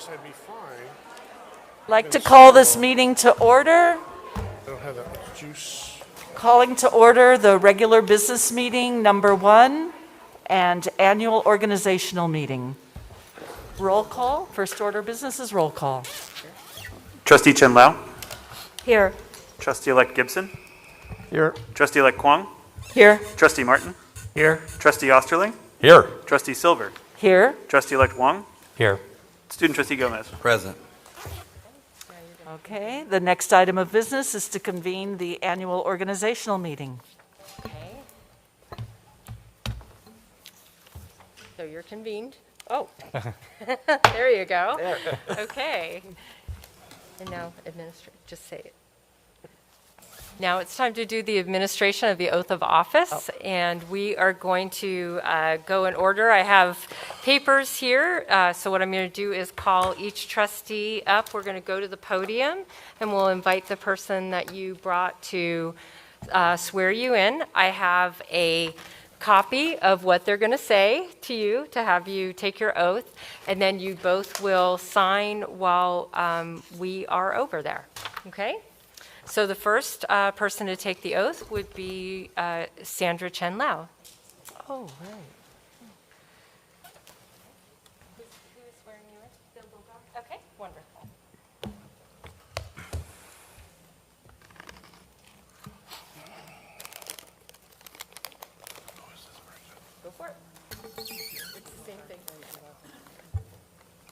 juice, I'd be fine. Like to call this meeting to order. I don't have that much juice. Calling to order the regular business meeting, number 1, and annual organizational meeting. Roll call. First order of business is roll call. Trustee Chen Lao. Here. Trustee-elect Gibson. Here. Trustee-elect Kwong. Here. Trustee Martin. Here. Trustee Osterling. Here. Trustee Silver. Here. Trustee-elect Wong. Here. Student Trustee Gomez. Present. Okay, the next item of business is to convene the annual organizational meeting. Okay. So you're convened. Oh, there you go. Okay. And now just say it. Now it's time to do the administration of the oath of office, and we are going to go in order. I have papers here, so what I'm going to do is call each trustee up. We're going to go to the podium, and we'll invite the person that you brought to swear you in. I have a copy of what they're going to say to you to have you take your oath, and then you both will sign while we are over there, okay? So the first person to take the oath would be Sandra Chen Lao. Oh, right. Who is swearing you in? Bill Bulldog? Okay, wonderful. Go for it. It's the same thing.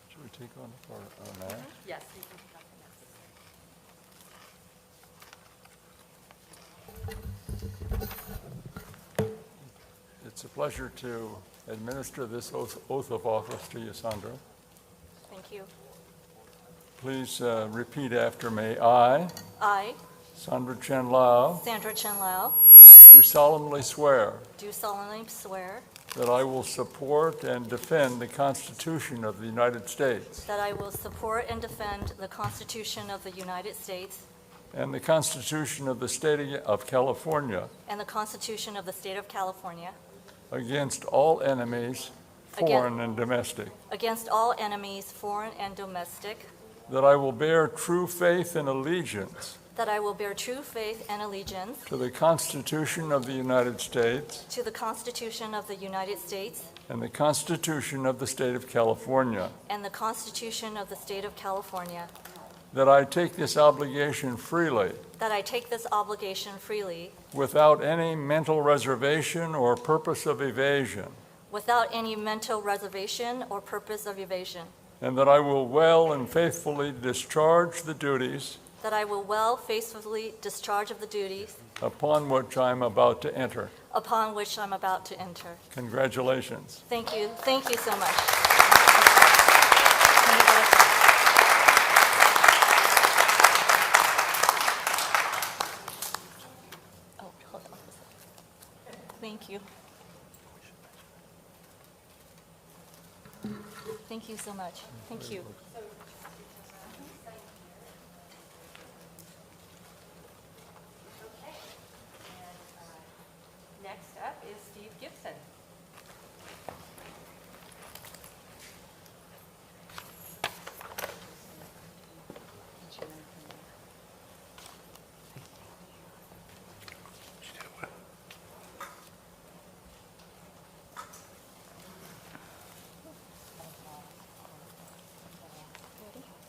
Should we take on our mask? Yes. You can pick up the next. It's a pleasure to administer this oath of office to you, Sandra. Thank you. Please repeat after me. I, I, Sandra Chen Lao, Sandra Chen Lao, do solemnly swear do solemnly swear that I will support and defend the Constitution of the United States that I will support and defend the Constitution of the United States and the Constitution of the State of California and the Constitution of the State of California against all enemies, foreign and domestic, against all enemies, foreign and domestic, that I will bear true faith and allegiance that I will bear true faith and allegiance to the Constitution of the United States to the Constitution of the United States and the Constitution of the State of California, and the Constitution of the State of California, that I take this obligation freely that I take this obligation freely without any mental reservation or purpose of evasion, without any mental reservation or purpose of evasion, and that I will well and faithfully discharge the duties that I will well faithfully discharge of the duties upon which I am about to enter. upon which I'm about to enter. Congratulations. Thank you. Thank you so much. Oh, hold on. Thank you. Thank you so much. Thank you. Next up is Steve Gibson.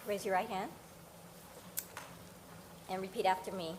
Raise your right hand and repeat after me.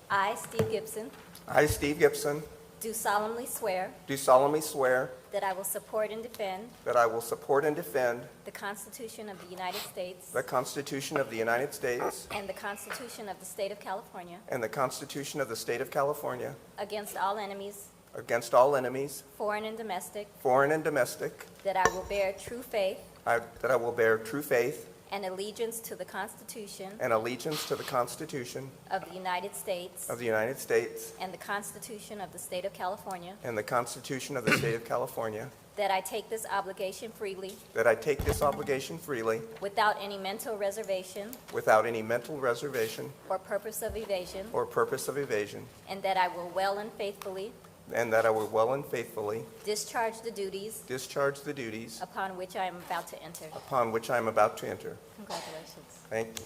I, Steve Gibson, I, Steve Gibson, do solemnly swear do solemnly swear that I will support and defend that I will support and defend the Constitution of the United States the Constitution of the United States and the Constitution of the State of California and the Constitution of the State of California against all enemies, against all enemies, foreign and domestic, foreign and domestic, that I will bear true faith that I will bear true faith and allegiance to the Constitution and allegiance to the Constitution of the United States of the United States and the Constitution of the State of California, and the Constitution of the State of California, that I take this obligation freely that I take this obligation freely without any mental reservation without any mental reservation or purpose of evasion, or purpose of evasion, and that I will well and faithfully and that I will well and faithfully discharge the duties discharge the duties upon which I am about to enter. upon which I am about to enter. Congratulations. Thank you.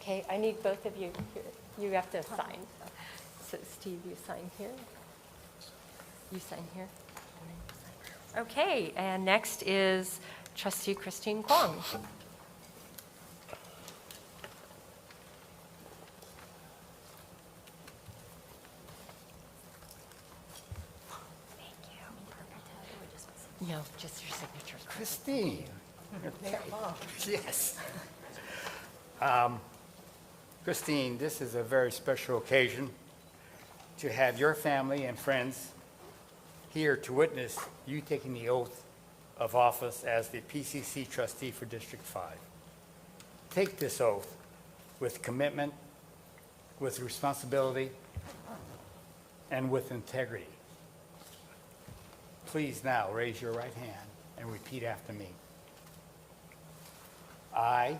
Okay, I need both of you here. You have to sign. So Steve, you sign here. You sign here. And then you sign. Okay, and next is Trustee Christine Kwong. Thank you. No, just your signature. Christine. Yes. Christine, this is a very special occasion to have your family and friends here to witness you taking the oath of office as the PCC trustee for District 5. Take this oath with commitment, with responsibility, and with integrity. Please now raise your right hand and repeat after me. I,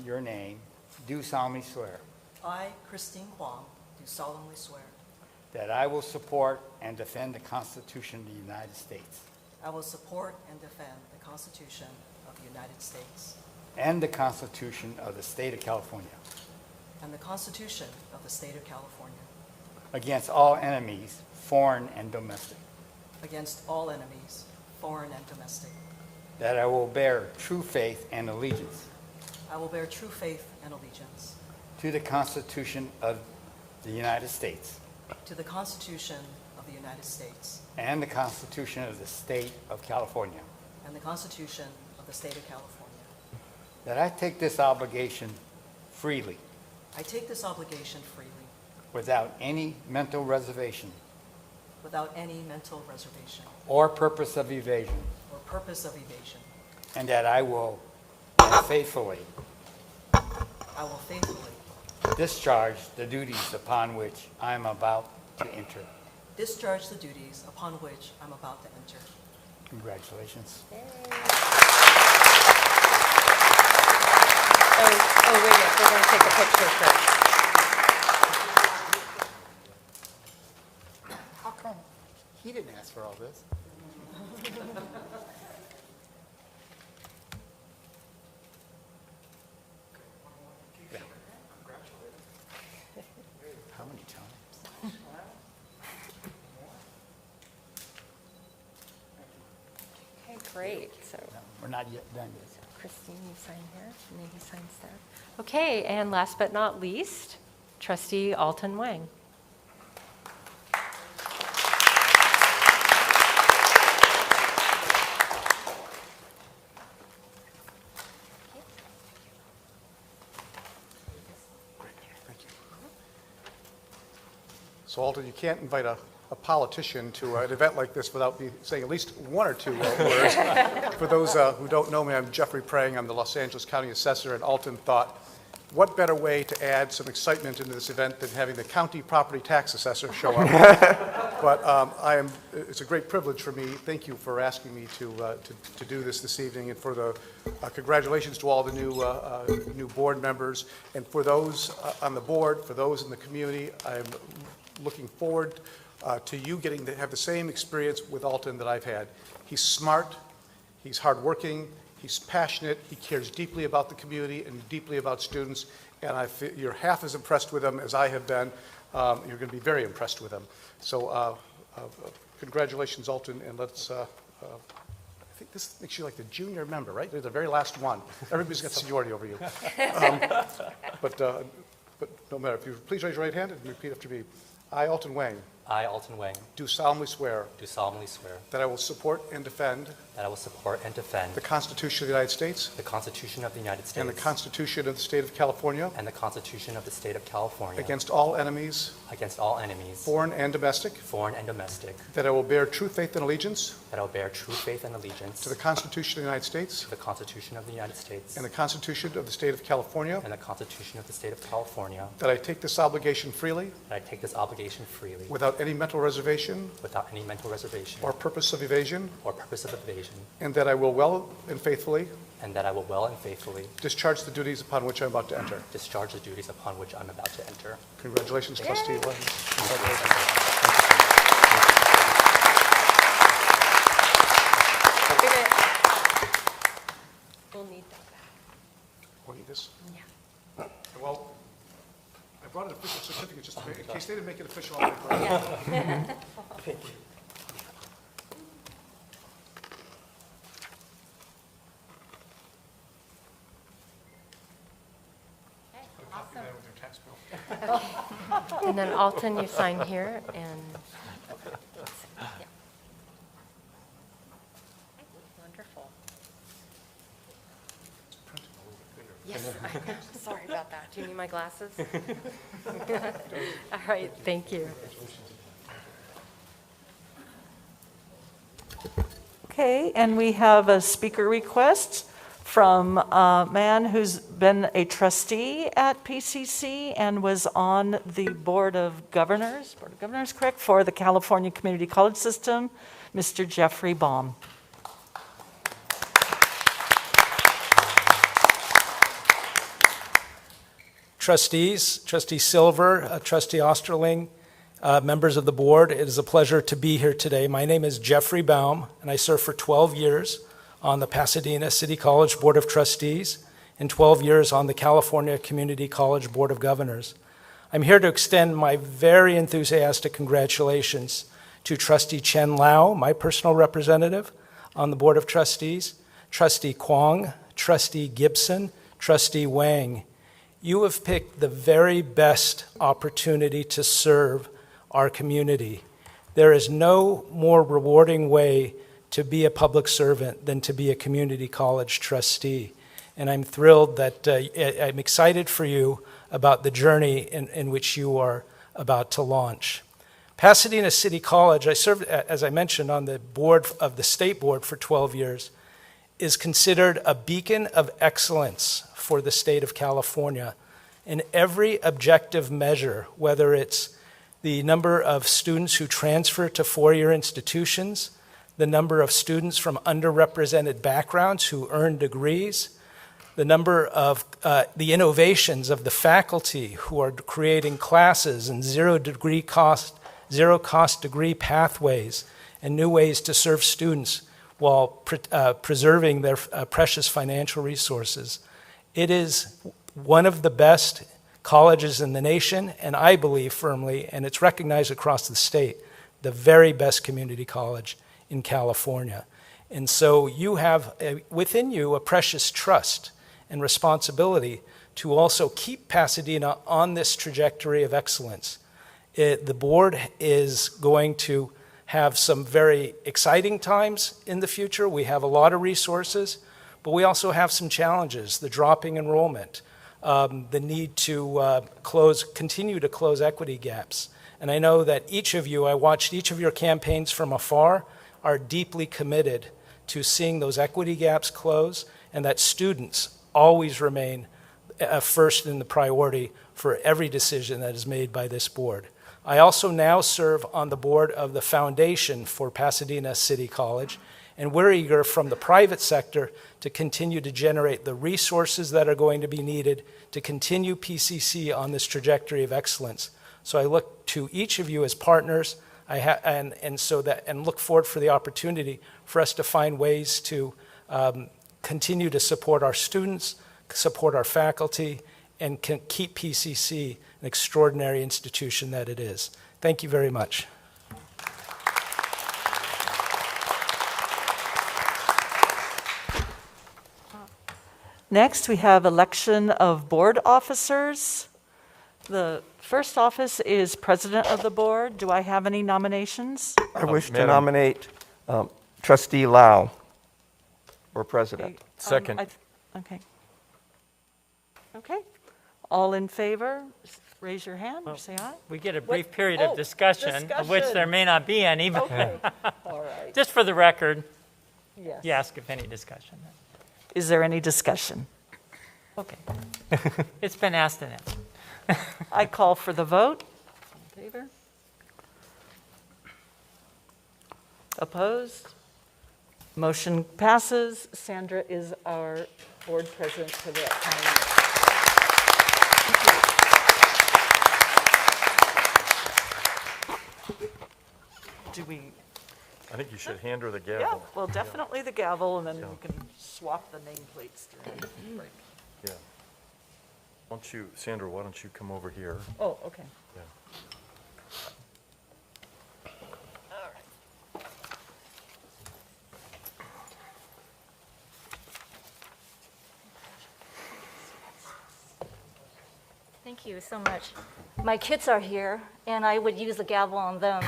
your name, do solemnly swear I, Christine Kwong, do solemnly swear that I will support and defend the Constitution of the United States I will support and defend the Constitution of the United States and the Constitution of the State of California and the Constitution of the State of California against all enemies, foreign and domestic, against all enemies, foreign and domestic. that I will bear true faith and allegiance I will bear true faith and allegiance to the Constitution of the United States to the Constitution of the United States and the Constitution of the State of California, and the Constitution of the State of California. that I take this obligation freely I take this obligation freely without any mental reservation without any mental reservation or purpose of evasion, or purpose of evasion. and that I will faithfully I will faithfully discharge the duties upon which I am about to enter. discharge the duties upon which I'm about to enter. Congratulations. Oh, wait a minute, we're going to take a picture first. How come he didn't ask for all this? Yeah. How many times? Okay, great. So No, we're not yet done yet. Christine, you sign here, and then he signs there. Okay, and last but not least, Trustee Alton Wang. So Alton, you can't invite a politician to an event like this without me saying at least one or two words. For those who don't know me, I'm Jeffrey Prang. I'm the Los Angeles County Assessor, and Alton thought, what better way to add some excitement into this event than having the county property tax assessor show up? But it's a great privilege for me. Thank you for asking me to do this evening, and for the congratulations to all the new board members, and for those on the board, for those in the community. I'm looking forward to you getting to have the same experience with Alton that I've had. He's smart, he's hardworking, he's passionate, he cares deeply about the community and deeply about students, and I feel you're half as impressed with him as I have been. You're going to be very impressed with him. So congratulations, Alton, and let's, I think this makes you like the junior member, right? You're the very last one. Everybody's got seniority over you. But no matter, if you please raise your right hand and repeat after me. I, Alton Wang, I, Alton Wang, do solemnly swear do solemnly swear that I will support and defend that I will support and defend the Constitution of the United States the Constitution of the United States and the Constitution of the State of California and the Constitution of the State of California against all enemies, against all enemies, foreign and domestic, foreign and domestic, that I will bear true faith and allegiance that I will bear true faith and allegiance to the Constitution of the United States to the Constitution of the United States and the Constitution of the State of California, and the Constitution of the State of California, that I take this obligation freely that I take this obligation freely without without any mental reservation without any mental reservation or purpose of evasion, or purpose of evasion, and that I will well and faithfully and that I will well and faithfully discharge the duties upon which I'm about to enter. discharge the duties upon which I'm about to enter. Congratulations, Trustee Lynn. We'll need that back. Will you this? Yeah. Well, I brought an official certificate just in case they didn't make it official. I'll make it. Copy that with your tax bill. And then Alton, you sign here, and, yeah. Wonderful. Yes, sorry about that. Do you need my glasses? All right, thank you. Okay, and we have a speaker request from a man who's been a trustee at PCC and was on the Board of Governors, correct, for the California Community College System, Mr. Jeffrey Baum. Trustees, Trustee Silver, Trustee Osterling, members of the board, it is a pleasure to be here today. My name is Jeffrey Baum, and I served for 12 years on the Pasadena City College Board of Trustees and 12 years on the California Community College Board of Governors. I'm here to extend my very enthusiastic congratulations to Trustee Chen Lau, my personal representative on the Board of Trustees, Trustee Kwong, Trustee Gibson, Trustee Wang. You have picked the very best opportunity to serve our community. There is no more rewarding way to be a public servant than to be a community college trustee. And I'm thrilled that I'm excited for you about the journey in which you are about to launch. Pasadena City College, I served, as I mentioned, on the board of the state board for 12 years, is considered a beacon of excellence for the state of California. In every objective measure, whether it's the number of students who transfer to four-year institutions, the number of students from underrepresented backgrounds who earn degrees, the number of the innovations of the faculty who are creating classes and zero cost degree pathways and new ways to serve students while preserving their precious financial resources. It is one of the best colleges in the nation, and I believe firmly, and it's recognized across the state, the very best community college in California. And so you have within you a precious trust and responsibility to also keep Pasadena on this trajectory of excellence. The board is going to have some very exciting times in the future. We have a lot of resources, but we also have some challenges: the dropping enrollment, the need to continue to close equity gaps. And I know that each of you, I watched each of your campaigns from afar, are deeply committed to seeing those equity gaps close, and that students always remain first in the priority for every decision that is made by this board. I also now serve on the board of the Foundation for Pasadena City College, and we're eager from the private sector to continue to generate the resources that are going to be needed to continue PCC on this trajectory of excellence. So I look to each of you as partners, and look forward for the opportunity for us to find ways to continue to support our students, support our faculty, and can keep PCC an extraordinary institution that it is. Thank you very much. Next, we have election of board officers. The first office is president of the board. Do I have any nominations? I wish to Madam- nominate Trustee Lau for president. Okay, Second. Okay. Okay. All in favor, raise your hand or say aye. We get a brief What? period Oh, of discussion, of which there discussion. may not be any, but Okay, all right. just for the record, Yes. you ask if any discussion. Is there any discussion? Okay. It's been asked and answered. I call for the vote. In favor? Opposed? Motion passes. Sandra is our board president for the upcoming year. Do we, I think you should hand her the yeah, gavel. well, definitely the gavel, and then we can swap the nameplates during the break. Yeah. Why don't you, Sandra, why don't you come over here? Oh, okay. Yeah. Thank you so much. My kids are here, and I would use the gavel on them.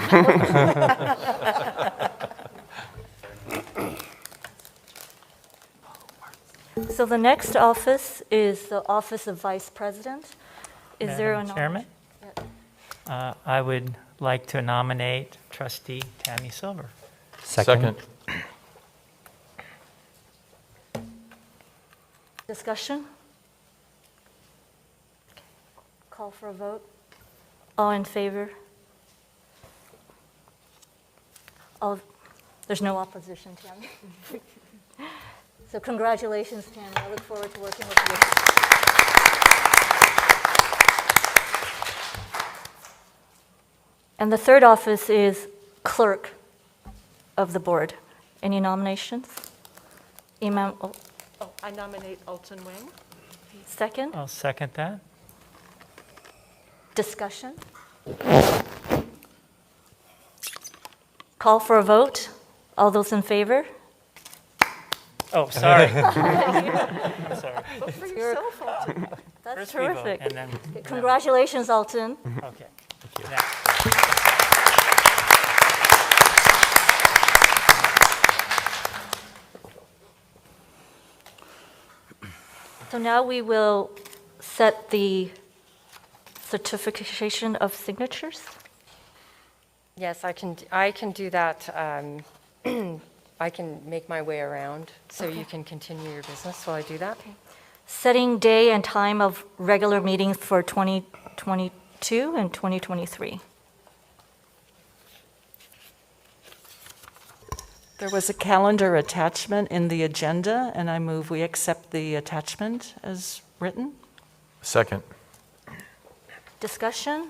So the next office is the Office of Vice President. Is there a Madam Chairman? Yeah. I would like to nominate trustee Tammy Silver. Second. Discussion? Call for a vote. All in favor? All, there's no opposition, Tammy. So congratulations, Tammy. I look forward to working with you. And the third office is clerk of the board. Any nominations? Oh, I nominate Alton Wing. Second? I'll second that. Discussion? Call for a vote. All those in favor? Oh, sorry. Sorry. Vote for yourself, Alton. That's First we vote, terrific. and then, Congratulations, Alton. okay. Now- So now we will set the certification of signatures. Yes, I can do that. I can make my way around, so you can continue your business while I do that. Setting day and time of regular meetings for 2022 and 2023. There was a calendar attachment in the agenda, and I move we accept the attachment as written. Second. Discussion?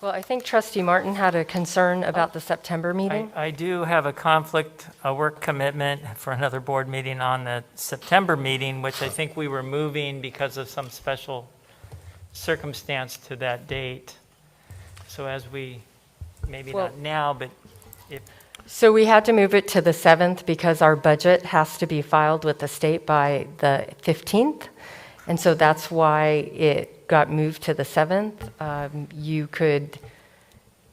Well, I think Trustee Martin had a concern about the September meeting. I do have a conflict, a work commitment for another board meeting on the September meeting, which I think we were moving because of some special circumstance to that date. So as we, maybe Well- not now, but if, So we had to move it to the 7th because our budget has to be filed with the state by the 15th. And so that's why it got moved to the 7th. You could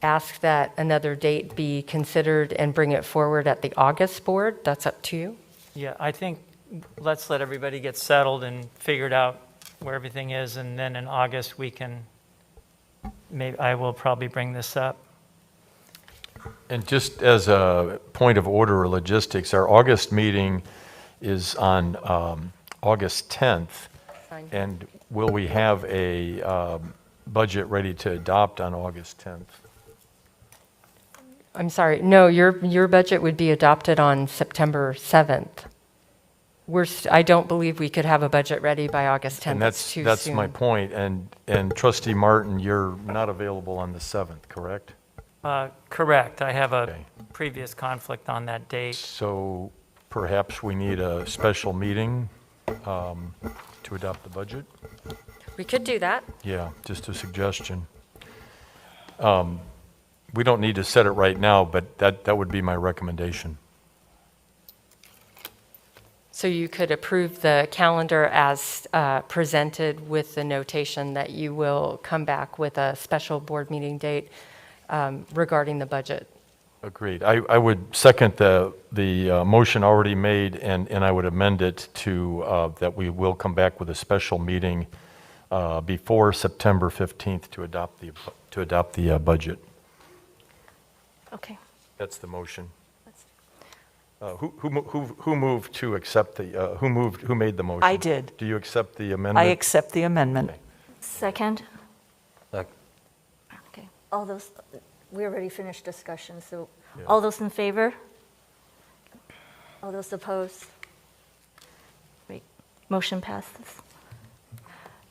ask that another date be considered and bring it forward at the August board. That's up to you. yeah, I think let's let everybody get settled and figured out where everything is, and then in August we can, maybe, I will probably bring this up. And just as a point of order or logistics, our August meeting is on August 10th. Fine. And will we have a budget ready to adopt on August 10th? I'm sorry, no, your budget would be adopted on September 7th. I don't believe we could have a budget ready by August 10th. And That's too that's soon. my point. And Trustee Martin, you're not available on the 7th, correct? Correct, I have a Okay. previous conflict on that date. So perhaps we need a special meeting to adopt the budget? We could do that. Yeah, just a suggestion. We don't need to set it right now, but that would be my recommendation. So you could approve the calendar as presented with the notation that you will come back with a special board meeting date regarding the budget. Agreed. I would second the motion already made, and I would amend it to that we will come back with a special meeting before September 15th to adopt the budget. Okay. That's the motion. Who moved to accept the, who made the motion? I did. Do you accept the I amendment? accept the amendment. Okay. Second? Second. Okay. All those, we already finished discussion, so Yeah. all those in favor? All those opposed? Great. Motion passes.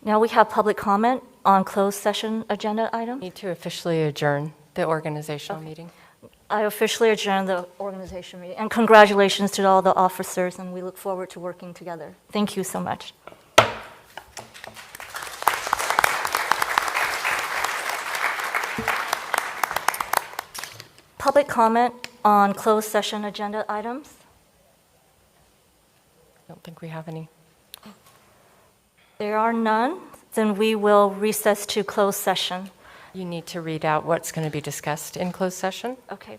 Now we have public comment on closed session agenda items. Need to officially adjourn the organizational meeting. I officially adjourn the organization meeting. And congratulations to all the officers, and we look forward to working together. Thank you so much. Public comment on closed session agenda items. I don't think we have any. There are none. Then we will recess to closed session. You need to read out what's going to be discussed in closed session. Okay.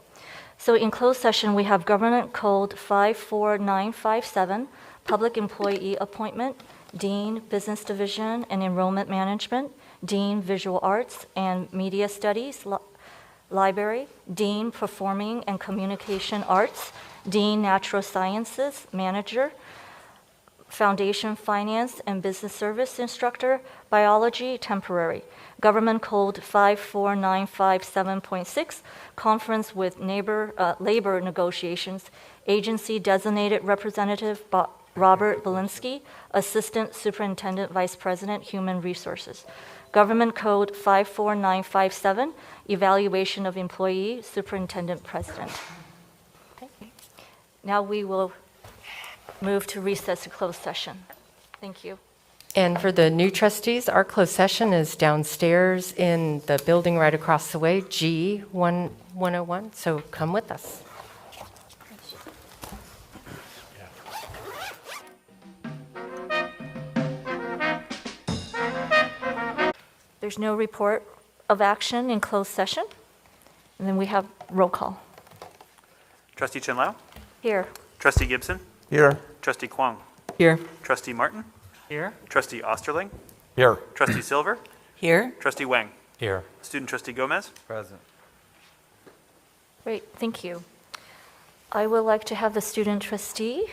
So in closed session, we have Government Code 54957, Public Employee Appointment, Dean, Business Division and Enrollment Management, Dean, Visual Arts and Media Studies, Library, Dean, Performing and Communication Arts, Dean, Natural Sciences, Manager, Foundation Finance and Business Service Instructor, Biology, Temporary. Government Code 54957.6, Conference with Labor Negotiations, Agency Designated Representative Robert Belinsky, Assistant Superintendent Vice President, Human Resources. Government Code 54957, Evaluation of Employee, Superintendent President. Okay. Now we will move to recess to closed session. Thank you. And for the new trustees, our closed session is downstairs in the building right across the way, G101. So come with us. There's no report of action in closed session. And then we have roll call. Trustee Chin Lau? Here. Trustee Gibson? Here. Trustee Kwong? Here. Trustee Martin? Here? Trustee Osterling? Here. Trustee Silver? Here. Trustee Wang? Here. Student Trustee Gomez? Present. Great, thank you. I would like to have the student trustee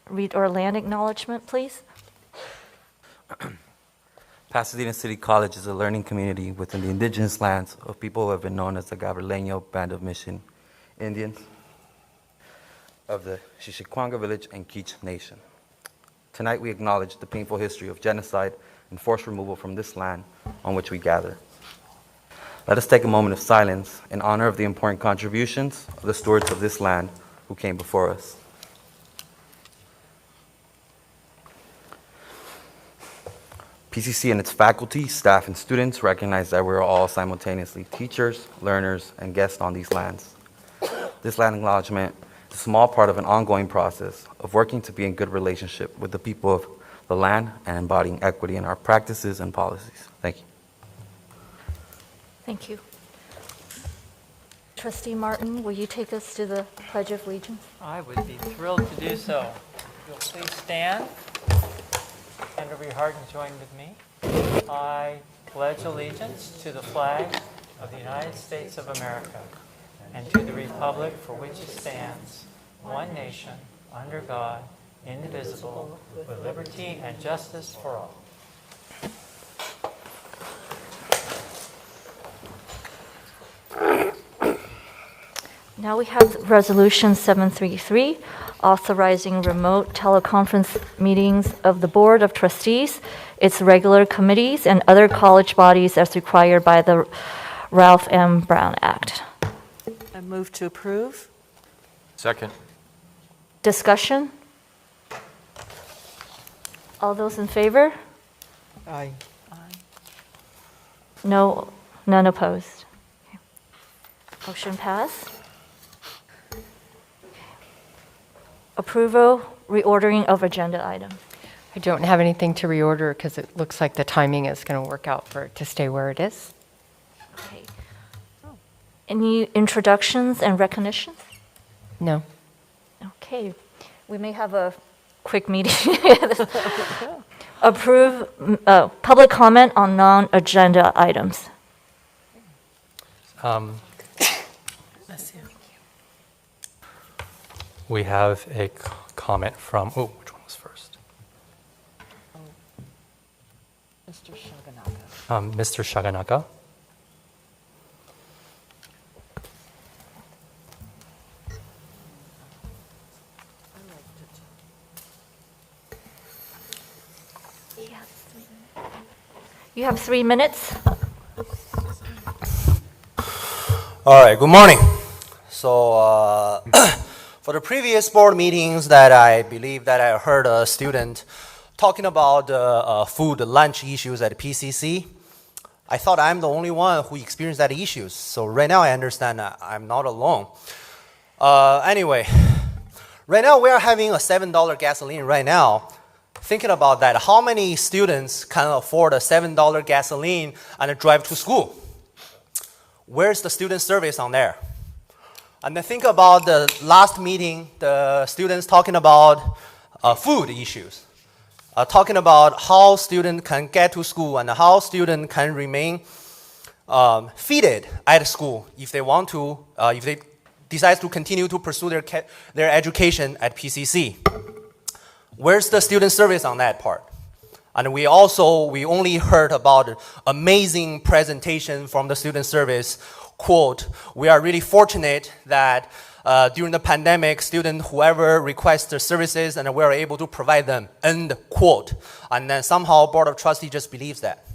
read our land acknowledgement, please. Pasadena City College is a learning community within the indigenous lands of people who have been known as the Gabrieleño Band of Mission Indians of the Xixiquanga Village and Quiche Nation. Tonight we acknowledge the painful history of genocide and forced removal from this land on which we gather. Let us take a moment of silence in honor of the important contributions of the stewards of this land who came before us. PCC and its faculty, staff, and students recognize that we're all simultaneously teachers, learners, and guests on these lands. This land acknowledgement is a small part of an ongoing process of working to be in good relationship with the people of the land and embodying equity in our practices and policies. Thank you. Thank you. Trustee Martin, will you take us to the Pledge of Allegiance? I would be thrilled to do so. You'll please stand. Hand over your heart and join with me. I pledge allegiance to the flag of the United States of America and to the republic for which it stands, one nation, under God, indivisible, with liberty and justice for all. Now we have Resolution 733, authorizing remote teleconference meetings of the Board of Trustees, its regular committees, and other college bodies as required by the Ralph M. Brown Act. I move to approve. Second. Discussion? All those in favor? Aye. No, none opposed. Okay. Motion passed. Approval, reordering of agenda item. I don't have anything to reorder because it looks like the timing is going to work out for it to stay where it is. Okay. Any introductions and recognitions? No. Okay. We may have a quick meeting. Approve, public comment on non-agenda items. We have a comment from, which one was first? Mr. Shaganaka. Mr. Shaganaka. You have 3 minutes. All right, good morning. So for the previous board meetings that I believe that I heard a student talking about food lunch issues at PCC, I thought I'm the only one who experienced that issues. So right now I understand that I'm not alone. Anyway, right now we are having a $7 gasoline right now. Thinking about that, how many students can afford a $7 gasoline and drive to school? Where's the student service on there? And then think about the last meeting, the students talking about food issues, talking about how students can get to school and how students can remain fed at school if they want to, if they decide to continue to pursue their education at PCC. Where's the student service on that part? And we only heard about amazing presentation from the student service. Quote, we are really fortunate that during the pandemic, whoever requests the services and we are able to provide them, end quote. And then somehow Board of Trustees just believes that.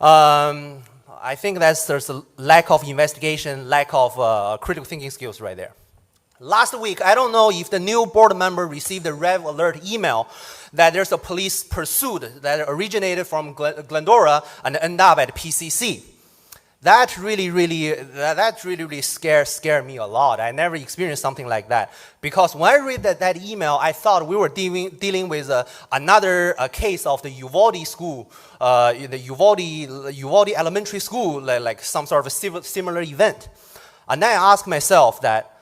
I think there's a lack of investigation, lack of critical thinking skills right there. Last week, I don't know if the new board member received a Rev Alert email that there's a police pursuit that originated from Glendora and ended up at PCC. That really scared me a lot. I never experienced something like that. Because when I read that email, I thought we were dealing with another case of the Uvalde school, the Uvalde elementary school, like some sort of a similar event. And then I asked myself that,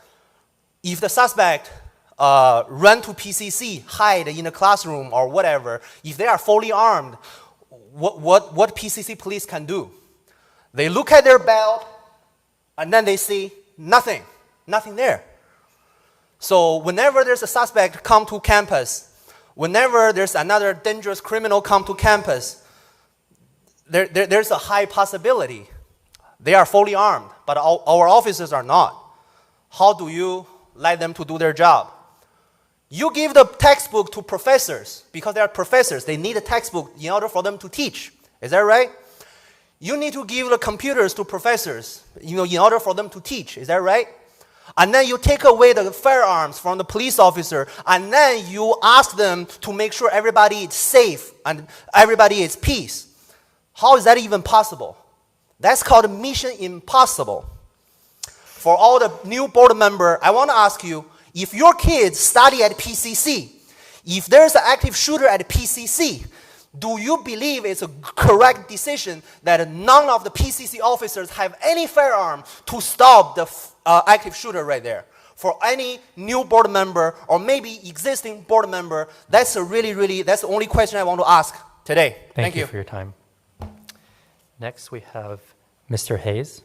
if the suspect run to PCC, hide in a classroom or whatever, if they are fully armed, what PCC police can do? They look at their belt, and then they see nothing there. So whenever there's a suspect come to campus, whenever there's another dangerous criminal come to campus, there's a high possibility they are fully armed, but our officers are not. How do you let them to do their job? You give the textbook to professors because they are professors. They need a textbook in order for them to teach. Is that right? You need to give the computers to professors, in order for them to teach. Is that right? And then you take away the firearms from the police officer, and then you ask them to make sure everybody is safe and everybody is peace. How is that even possible? That's called mission impossible. For all the new board member, I want to ask you, if your kids study at PCC, if there's an active shooter at PCC, do you believe it's a correct decision that none of the PCC officers have any firearm to stop the active shooter right there? For any new board member or maybe existing board member, that's the only question I want to ask today. Thank you for your time. Next, we have Mr. Hayes.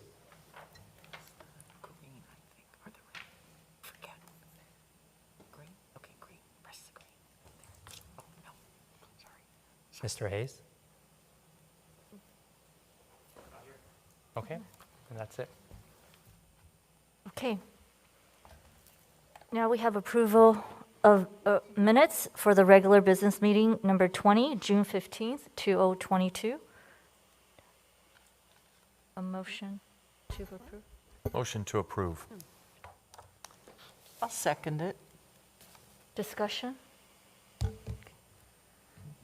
Mr. Hayes? Okay, and that's it. Okay. Now we have approval of minutes for the regular business meeting number 20, June 15th, 2022. A motion to approve? Motion to approve. I'll second it. Discussion?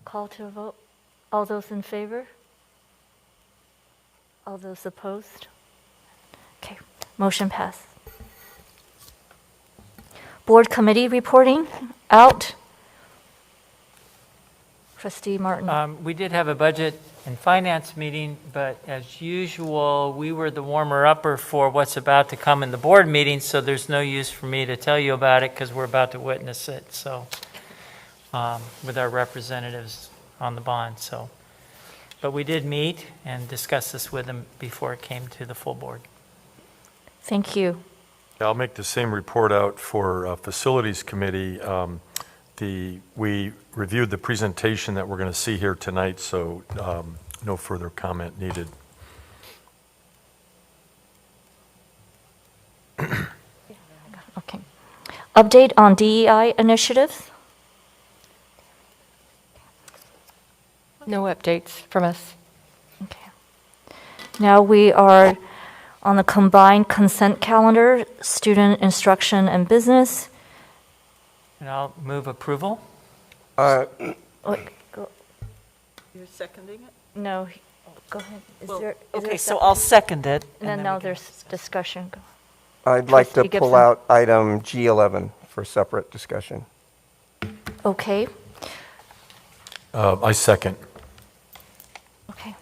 Call to a vote. All those in favor? All those opposed? Okay, motion passed. Board committee reporting out. Trustee Martin. We did have a budget and finance meeting, but as usual, we were the warmer-upper for what's about to come in the board meeting, so there's no use for me to tell you about it because we're about to witness it, so, with our representatives on the bond, so. But we did meet and discuss this with them before it came to the full board. Thank you. I'll make the same report out for Facilities Committee. We reviewed the presentation that we're going to see here tonight, so no further comment needed. Okay. Update on DEI initiatives? No updates from us. Now we are on the combined consent calendar, student instruction and business. And I'll move approval. Wait, You're seconding it? No, go ahead. Is there a Okay, so second? I'll second it. And then we now can there's discussion. I'd like to Trustee pull Gibson. out item G11 for separate discussion. Okay, I second. okay.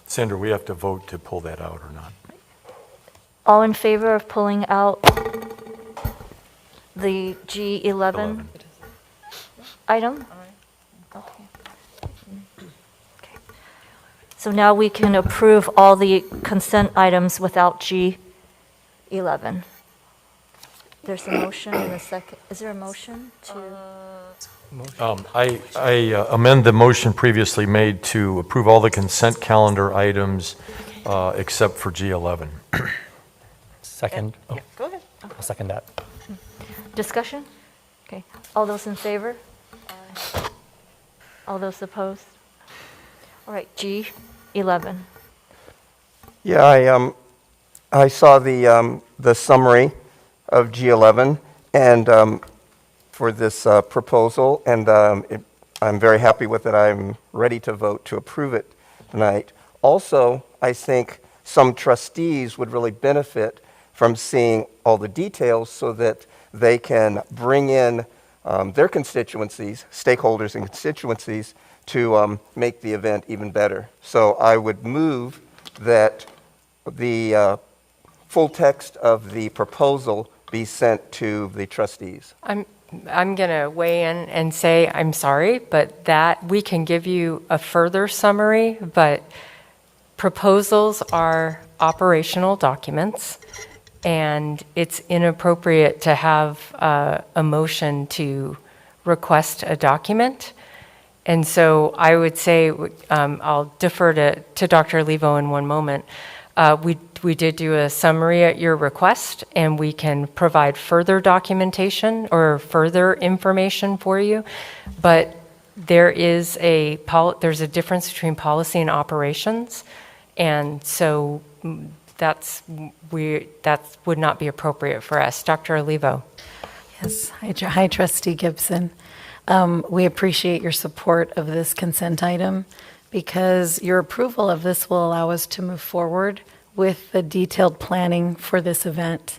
Sandra, we have to vote to pull that out or not. All in favor of pulling out the G11 11. item? Okay. Okay. So now we can approve all the consent items without G11. There's a motion and a second. Is there a motion to? I amend the motion previously made to approve all the consent calendar items except for G11. Second. Oh, Go ahead. I'll second that. Discussion? Okay. All those in favor? All those opposed? All right, G11. Yeah, I saw the summary of G11 and for this proposal, and I'm very happy with it. I'm ready to vote to approve it tonight. Also, I think some trustees would really benefit from seeing all the details so that they can bring in their constituencies, stakeholders and constituencies, to make the event even better. So I would move that the full text of the proposal be sent to the trustees. I'm going to weigh in and say, I'm sorry, but that we can give you a further summary, but proposals are operational documents, and it's inappropriate to have a motion to request a document. And so I would say, I'll defer to Dr. Levo in one moment. We did do a summary at your request, and we can provide further documentation or further information for you. But there's a difference between policy and operations, and so that would not be appropriate for us. Dr. Olivo. Yes. Hi, Trustee Gibson. We appreciate your support of this consent item because your approval of this will allow us to move forward with the detailed planning for this event,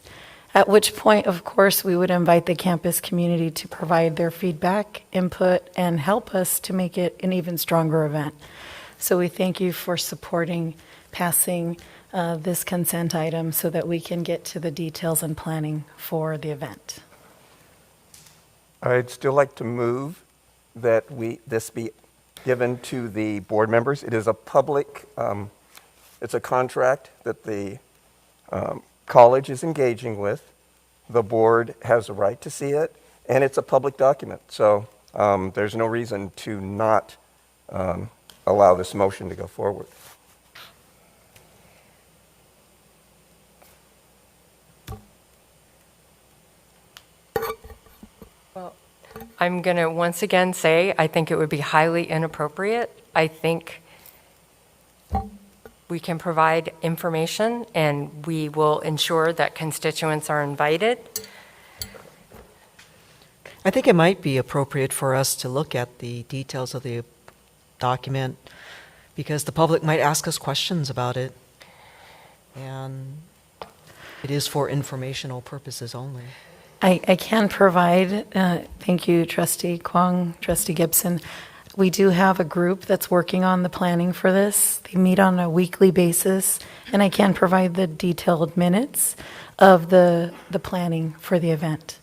at which point, of course, we would invite the campus community to provide their feedback, input, and help us to make it an even stronger event. So we thank you for supporting passing this consent item so that we can get to the details and planning for the event. I'd still like to move that this be given to the board members. It is a public, it's a contract that the college is engaging with. The board has a right to see it, and it's a public document. So there's no reason to not allow this motion to go forward. Well, I'm going to once again say I think it would be highly inappropriate. I think we can provide information, and we will ensure that constituents are invited. I think it might be appropriate for us to look at the details of the document because the public might ask us questions about it. And it is for informational purposes only. I can provide, thank you, Trustee Kwong, Trustee Gibson. We do have a group that's working on the planning for this. They meet on a weekly basis, and I can provide the detailed minutes of the planning for the event.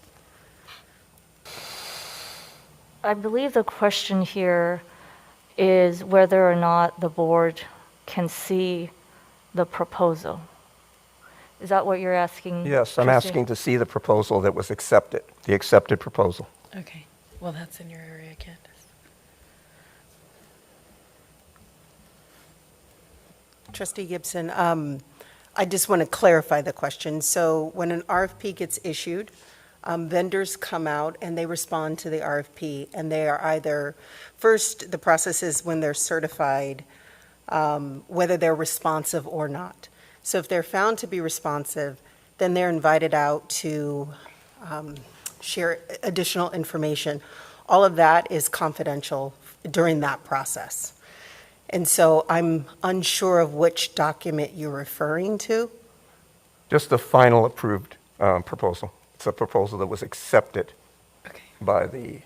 I believe the question here is whether or not the board can see the proposal. Is that what you're asking? Yes, I'm Trustee? asking to see the proposal that was accepted, the accepted proposal. Okay, well, that's in your area, Candace. Trustee Gibson, I just want to clarify the question. So when an RFP gets issued, vendors come out and they respond to the RFP, and they are either, first, the process is when they're certified, whether they're responsive or not. So if they're found to be responsive, then they're invited out to share additional information. All of that is confidential during that process. And so I'm unsure of which document you're referring to. Just the final approved proposal. It's a proposal that was accepted by the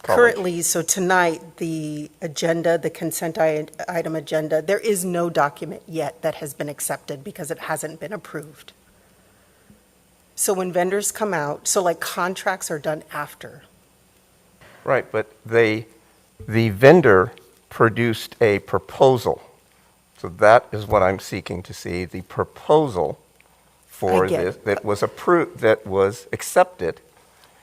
college. Currently, so tonight, the agenda, the consent item agenda, there is no document yet that has been accepted because it hasn't been approved. So when vendors come out, so like contracts are done after. Right, but the vendor produced a proposal. So that is what I'm seeking to see, the proposal for I get this it. that was approved, that was accepted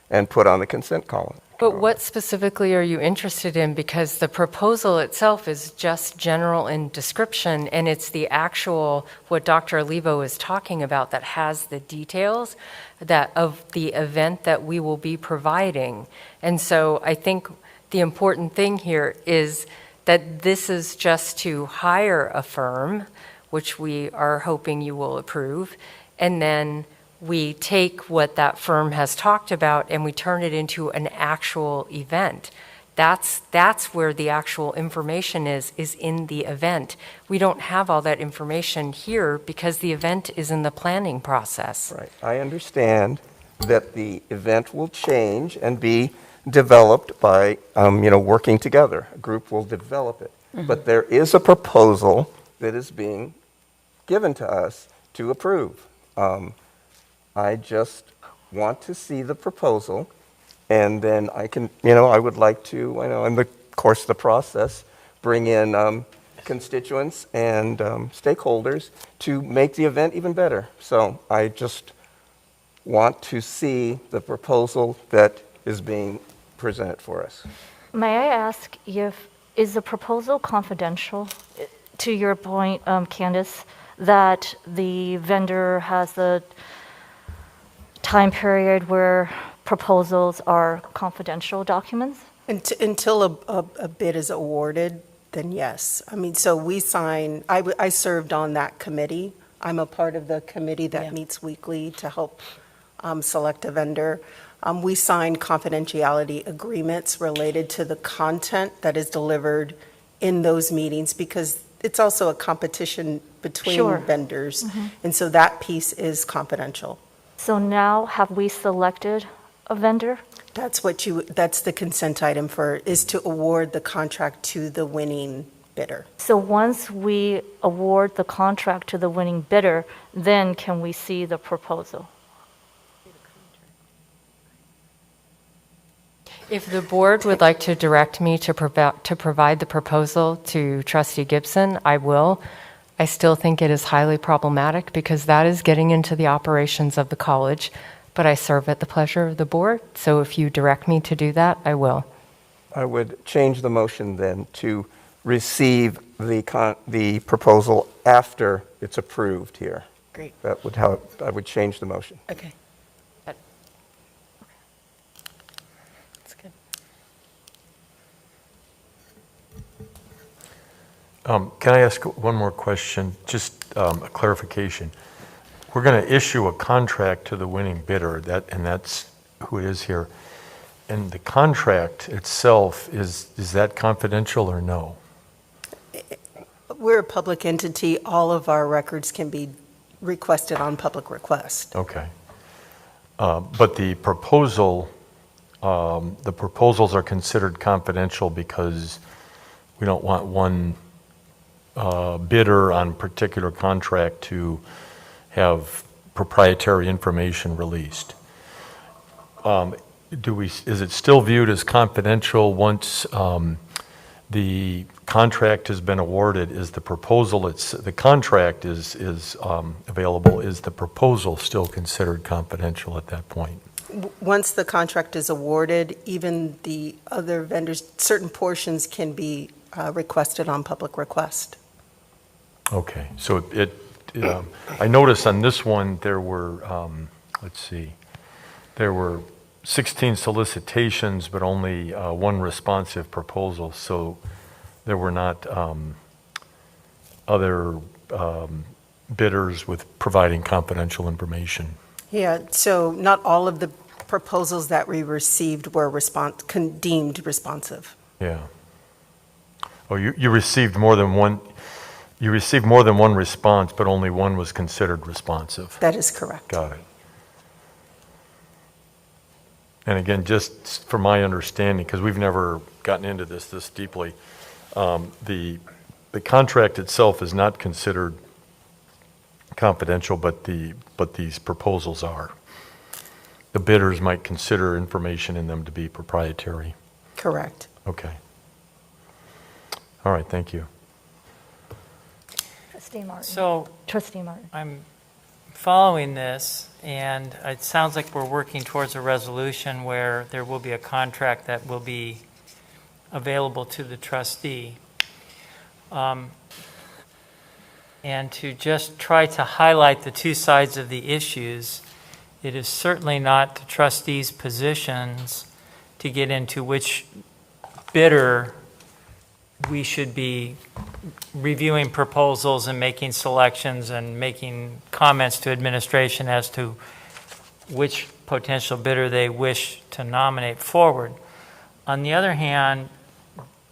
and put on the consent column. But what specifically are you interested in? Because the proposal itself is just general in description, and it's the actual, what Dr. Olivo is talking about, that has the details that of the event that we will be providing. And so I think the important thing here is that this is just to hire a firm, which we are hoping you will approve, and then we take what that firm has talked about and we turn it into an actual event. That's where the actual information is in the event. We don't have all that information here because the event is in the planning process. Right. I understand that the event will change and be developed by, working together. A group will develop it. But there is a proposal that is being given to us to approve. I just want to see the proposal, and then I can, I would like to, in the course of the process, bring in constituents and stakeholders to make the event even better. So I just want to see the proposal that is being presented for us. May I ask is the proposal confidential? To your point, Candace, that the vendor has the time period where proposals are confidential documents? Until a bid is awarded, then yes. I mean, so we sign, I served on that committee. I'm a part of the committee that meets weekly to help select a vendor. We sign confidentiality agreements related to the content that is delivered in those meetings because it's also a competition between vendors. And so that piece is confidential. So now have we selected a vendor? That's the consent item is to award the contract to the winning bidder. So once we award the contract to the winning bidder, then can we see the proposal? If the board would like to direct me to provide the proposal to Trustee Gibson, I will. I still think it is highly problematic because that is getting into the operations of the college, but I serve at the pleasure of the board, so if you direct me to do that, I will. I would change the motion then to receive the proposal after it's approved here. Great. That would how I would change the motion. Okay. That's good. Can I ask one more question, just a clarification? We're going to issue a contract to the winning bidder, and that's who it is here. And the contract itself, is that confidential or no? We're a public entity. All of our records can be requested on public request. Okay. But the proposals are considered confidential because we don't want one bidder on particular contract to have proprietary information released. Is it still viewed as confidential once the contract has been awarded? Is the proposal, the contract is available, is the proposal still considered confidential at that point? Once the contract is awarded, even the other vendors, certain portions can be requested on public request. Okay, so I noticed on this one there were, there were 16 solicitations, but only one responsive proposal. So there were not other bidders with providing confidential information. Yeah, so not all of the proposals that we received were deemed responsive. Yeah. Oh, you received more than one, you received more than one response, but only one was considered responsive. That is correct. Got it. And again, just for my understanding, because we've never gotten into this deeply, the contract itself is not considered confidential, but these proposals are. The bidders might consider information in them to be proprietary. Correct. Okay. All right, thank you. Trustee Martin. So Trustee Martin. I'm following this, and it sounds like we're working towards a resolution where there will be a contract that will be available to the trustee. And to just try to highlight the two sides of the issues, it is certainly not the trustees' positions to get into which bidder we should be reviewing proposals and making selections and making comments to administration as to which potential bidder they wish to nominate forward. On the other hand,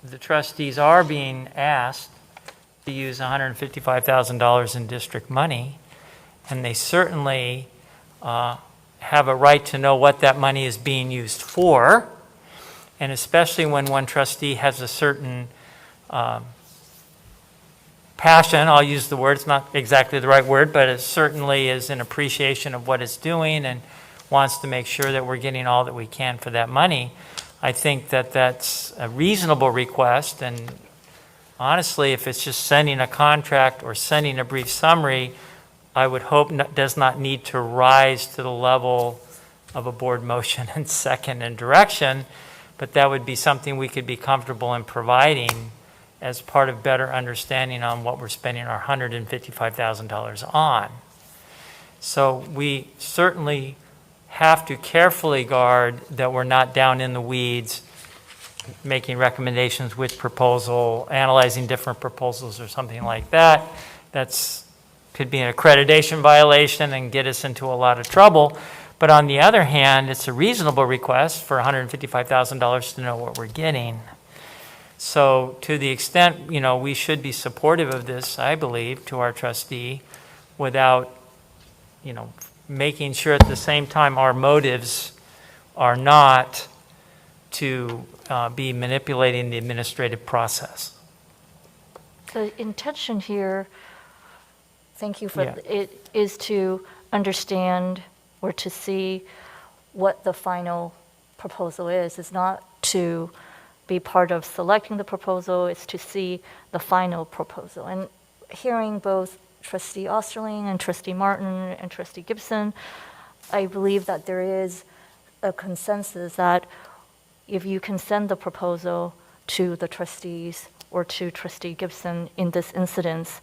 the trustees are being asked to use $155,000 in district money, and they certainly have a right to know what that money is being used for, and especially when one trustee has a certain passion, I'll use the word, it's not exactly the right word, but it certainly is an appreciation of what it's doing and wants to make sure that we're getting all that we can for that money. I think that that's a reasonable request, and honestly, if it's just sending a contract or sending a brief summary, I would hope does not need to rise to the level of a board motion and second and direction, but that would be something we could be comfortable in providing as part of better understanding on what we're spending our $155,000 on. So we certainly have to carefully guard that we're not down in the weeds making recommendations which proposal, analyzing different proposals or something like that. That's could be an accreditation violation and get us into a lot of trouble. But on the other hand, it's a reasonable request for $155,000 to know what we're getting. So to the extent, we should be supportive of this, I believe, to our trustee without, making sure at the same time our motives are not to be manipulating the administrative process. The intention here, thank you for Yeah. it, is to understand or to see what the final proposal is. It's not to be part of selecting the proposal, it's to see the final proposal. And hearing both Trustee Osterling and Trustee Martin and Trustee Gibson, I believe that there is a consensus that if you can send the proposal to the trustees or to Trustee Gibson in this incident,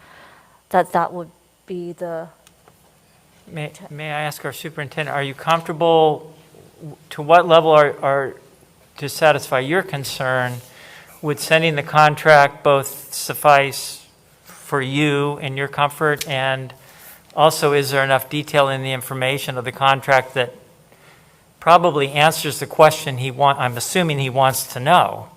that would be the... May I ask our superintendent, are you comfortable, to what level are to satisfy your concern, would sending the contract both suffice for you and your comfort, and also is there enough detail in the information of the contract that probably answers the question I'm assuming he wants to know?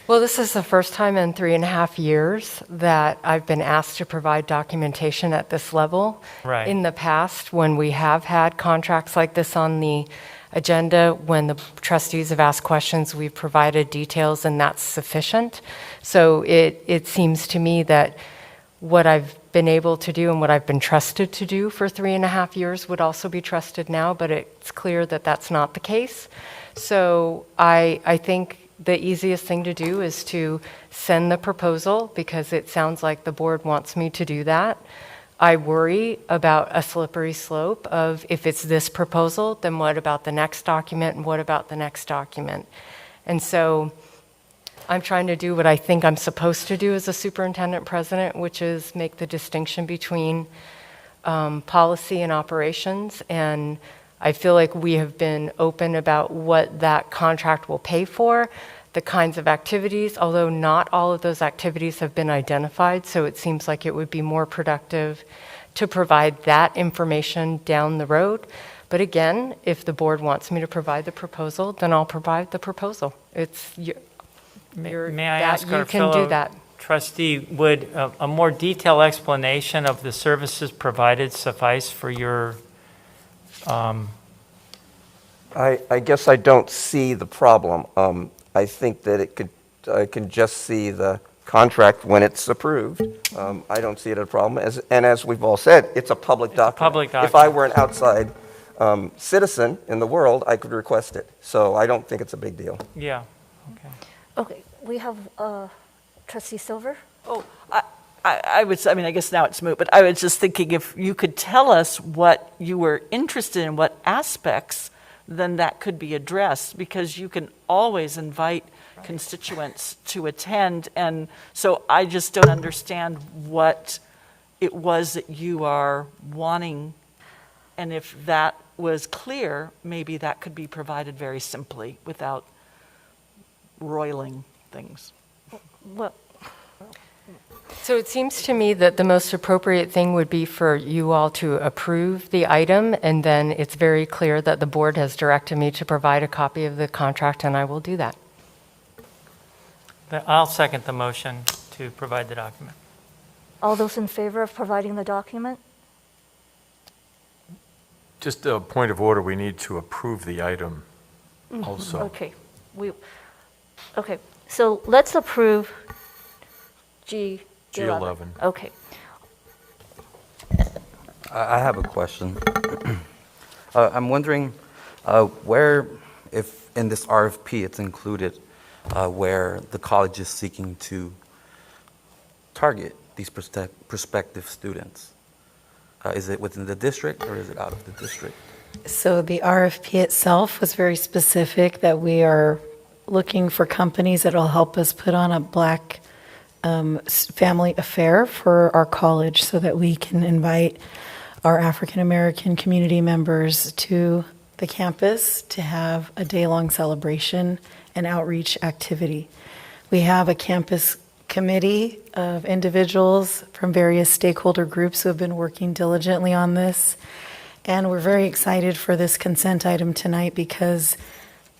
Well, this is the first time in 3.5 years that I've been asked to provide documentation at this level. Right. In the past, when we have had contracts like this on the agenda, when the trustees have asked questions, we've provided details, and that's sufficient. So it seems to me that what I've been able to do and what I've been trusted to do for 3.5 years would also be trusted now, but it's clear that that's not the case. So I think the easiest thing to do is to send the proposal, because it sounds like the board wants me to do that. I worry about a slippery slope of, if it's this proposal, then what about the next document, and what about the next document? And so I'm trying to do what I think I'm supposed to do as a superintendent president, which is make the distinction between policy and operations. And I feel like we have been open about what that contract will pay for. the kinds of activities, although not all of those activities have been identified, so it seems like it would be more productive to provide that information down the road. But again, if the board wants me to provide the proposal, then I'll provide the proposal. It's May I ask our you can do fellow that. trustee, would a more detailed explanation of the services provided suffice for your, I guess I don't see the problem. I think that I can just see the contract when it's approved. I don't see it as a problem. And as we've all said, it's a public document. public If I were an outside citizen in the world, I could request it. So I don't think it's a big deal. yeah, okay. Okay, we have Trustee Silver. Oh, I would, I mean, I guess now it's moot, but I was just thinking if you could tell us what you were interested in, what aspects, then that could be addressed, because you can always invite constituents to attend. And so I just don't understand what it was that you are wanting. And if that was clear, maybe that could be provided very simply without roiling things. Well, So it seems to me that the most appropriate thing would be for you all to approve the item, and then it's very clear that the board has directed me to provide a copy of the contract, and I will do that. I'll second the motion to provide the document. all those in favor of providing the document? Just a point of order, we need to approve the item also. Okay, okay, so let's approve G11. G11. Okay. I have a question. I'm wondering where, if in this RFP it's included, where the college is seeking to target these prospective students. Is it within the district or is it out of the district? So the RFP itself was very specific that we are looking for companies that will help us put on a Black family affair for our college so that we can invite our African American community members to the campus to have a day-long celebration and outreach activity. We have a campus committee of individuals from various stakeholder groups who have been working diligently on this. And we're very excited for this consent item tonight because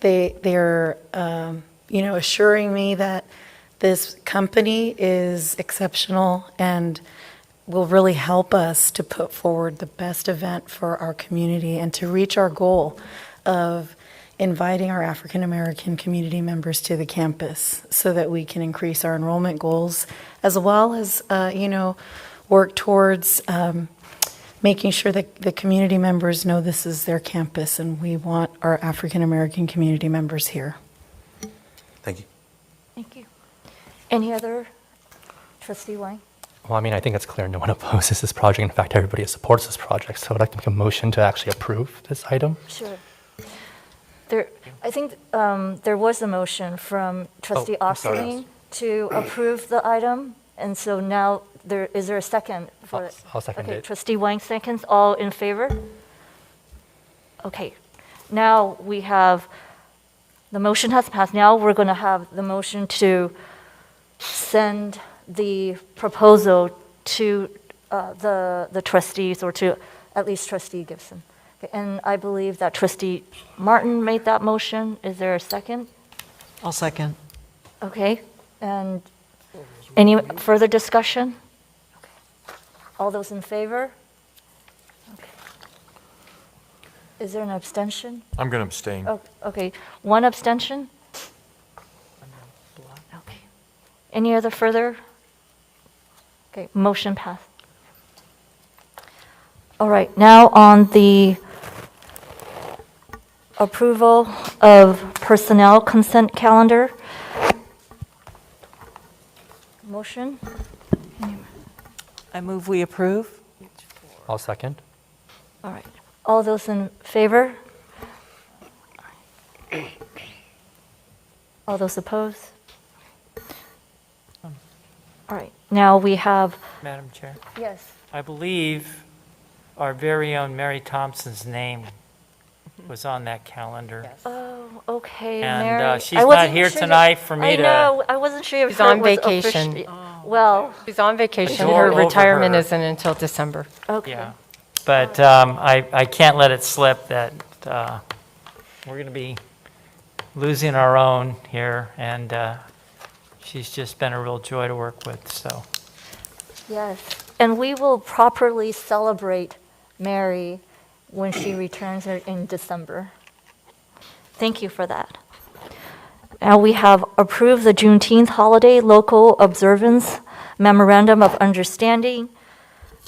they're assuring me that this company is exceptional and will really help us to put forward the best event for our community and to reach our goal of inviting our African American community members to the campus so that we can increase our enrollment goals as well as, work towards making sure that the community members know this is their campus and we want our African American community members here. Thank you. Thank you. Any other? Trustee Wang? Well, I mean, I think it's clear no one opposes this project. In fact, everybody supports this project. So I'd like to make a motion to actually approve this item. Sure. I think there was a motion from Trustee I'm sorry. Osterling to approve the item, and so now is there a second for it? I'll second Okay, it. Trustee Wang seconds. All in favor? Okay. Now we have, the motion has passed. Now we're going to have the motion to send the proposal to the trustees, or to at least Trustee Gibson. And I believe that Trustee Martin made that motion. Is there a second? I'll second. Okay, and any further discussion? All those in favor? Okay. Is there an abstention? I'm going to abstain. Oh, okay, one abstention? Okay. Any other further? Okay, motion passed. All right, now on the approval of personnel consent calendar. Motion? I move we approve. I'll second. All right. All those in favor? All those opposed? All right. Now we have. Madam Chair, Yes. I believe our very own Mary Thompson's name was on that calendar. Oh, Oh, okay, And, Mary. she's I not wasn't here sure tonight for me I to- know, I wasn't sure if She's her on was vacation. officially- Well, She's on vacation. Go Her over retirement her. isn't until December. okay. Yeah. But I can't let it slip that we're going to be losing our own here, and she's just been a real joy to work with, so. Yes, and we will properly celebrate Mary when she returns in December. Thank you for that. Now we have approved the Juneteenth holiday local observance memorandum of understanding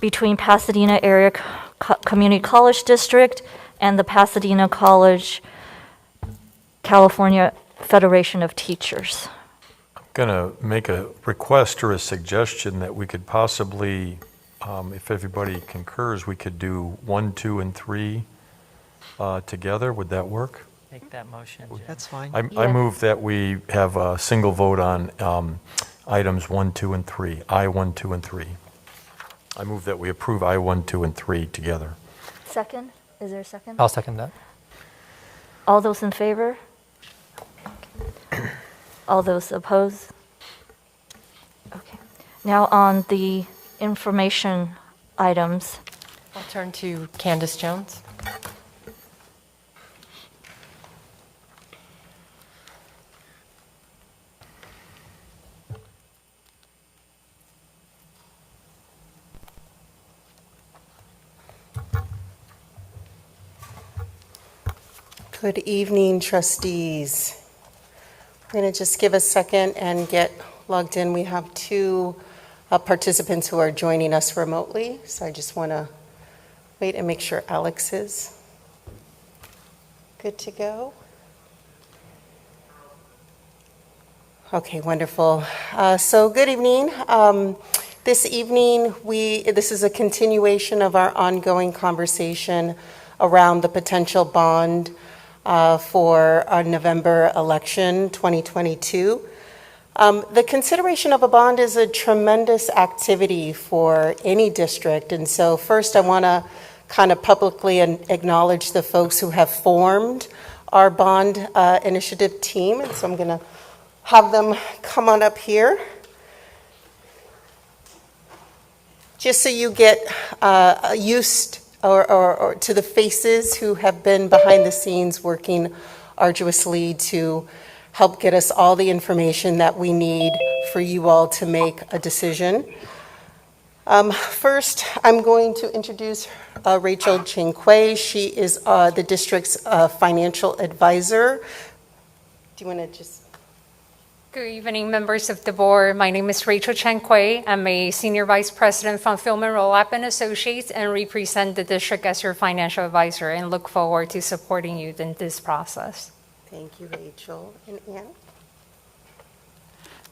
between Pasadena Area Community College District and the Pasadena College California Federation of Teachers. Going to make a request or a suggestion that we could possibly, if everybody concurs, we could do 1, 2, and 3 together. Would that work? Make that motion, Jim. That's fine. I move that we have a single vote on items 1, 2, and 3. I, 1, 2, and 3. I move that we approve I, 1, 2, and 3 together. Second? Is there a second? I'll second that. All those in favor? All those opposed? Okay. Now on the information items. I'll turn to Candace Jones. Good evening, trustees. We're going to just give a second and get logged in. We have 2 participants who are joining us remotely, so I just want to wait and make sure Alex is good to go. Okay, wonderful. So good evening. This evening, this is a continuation of our ongoing conversation around the potential bond for our November election 2022. The consideration of a bond is a tremendous activity for any district. And so first I want to kind of publicly acknowledge the folks who have formed our bond initiative team. And so I'm going to have them come on up here. Just so you get used or to the faces who have been behind the scenes working arduously to help get us all the information that we need for you all to make a decision. First, I'm going to introduce Rachel Chinquay. She is the district's financial advisor. Do you want to just... Good evening, members of the board. My name is Rachel Chinquay. I'm a Senior Vice President from Philman Rollap and Associates and represent the district as your financial advisor and look forward to supporting you in this process. Thank you, Rachel. And Ann?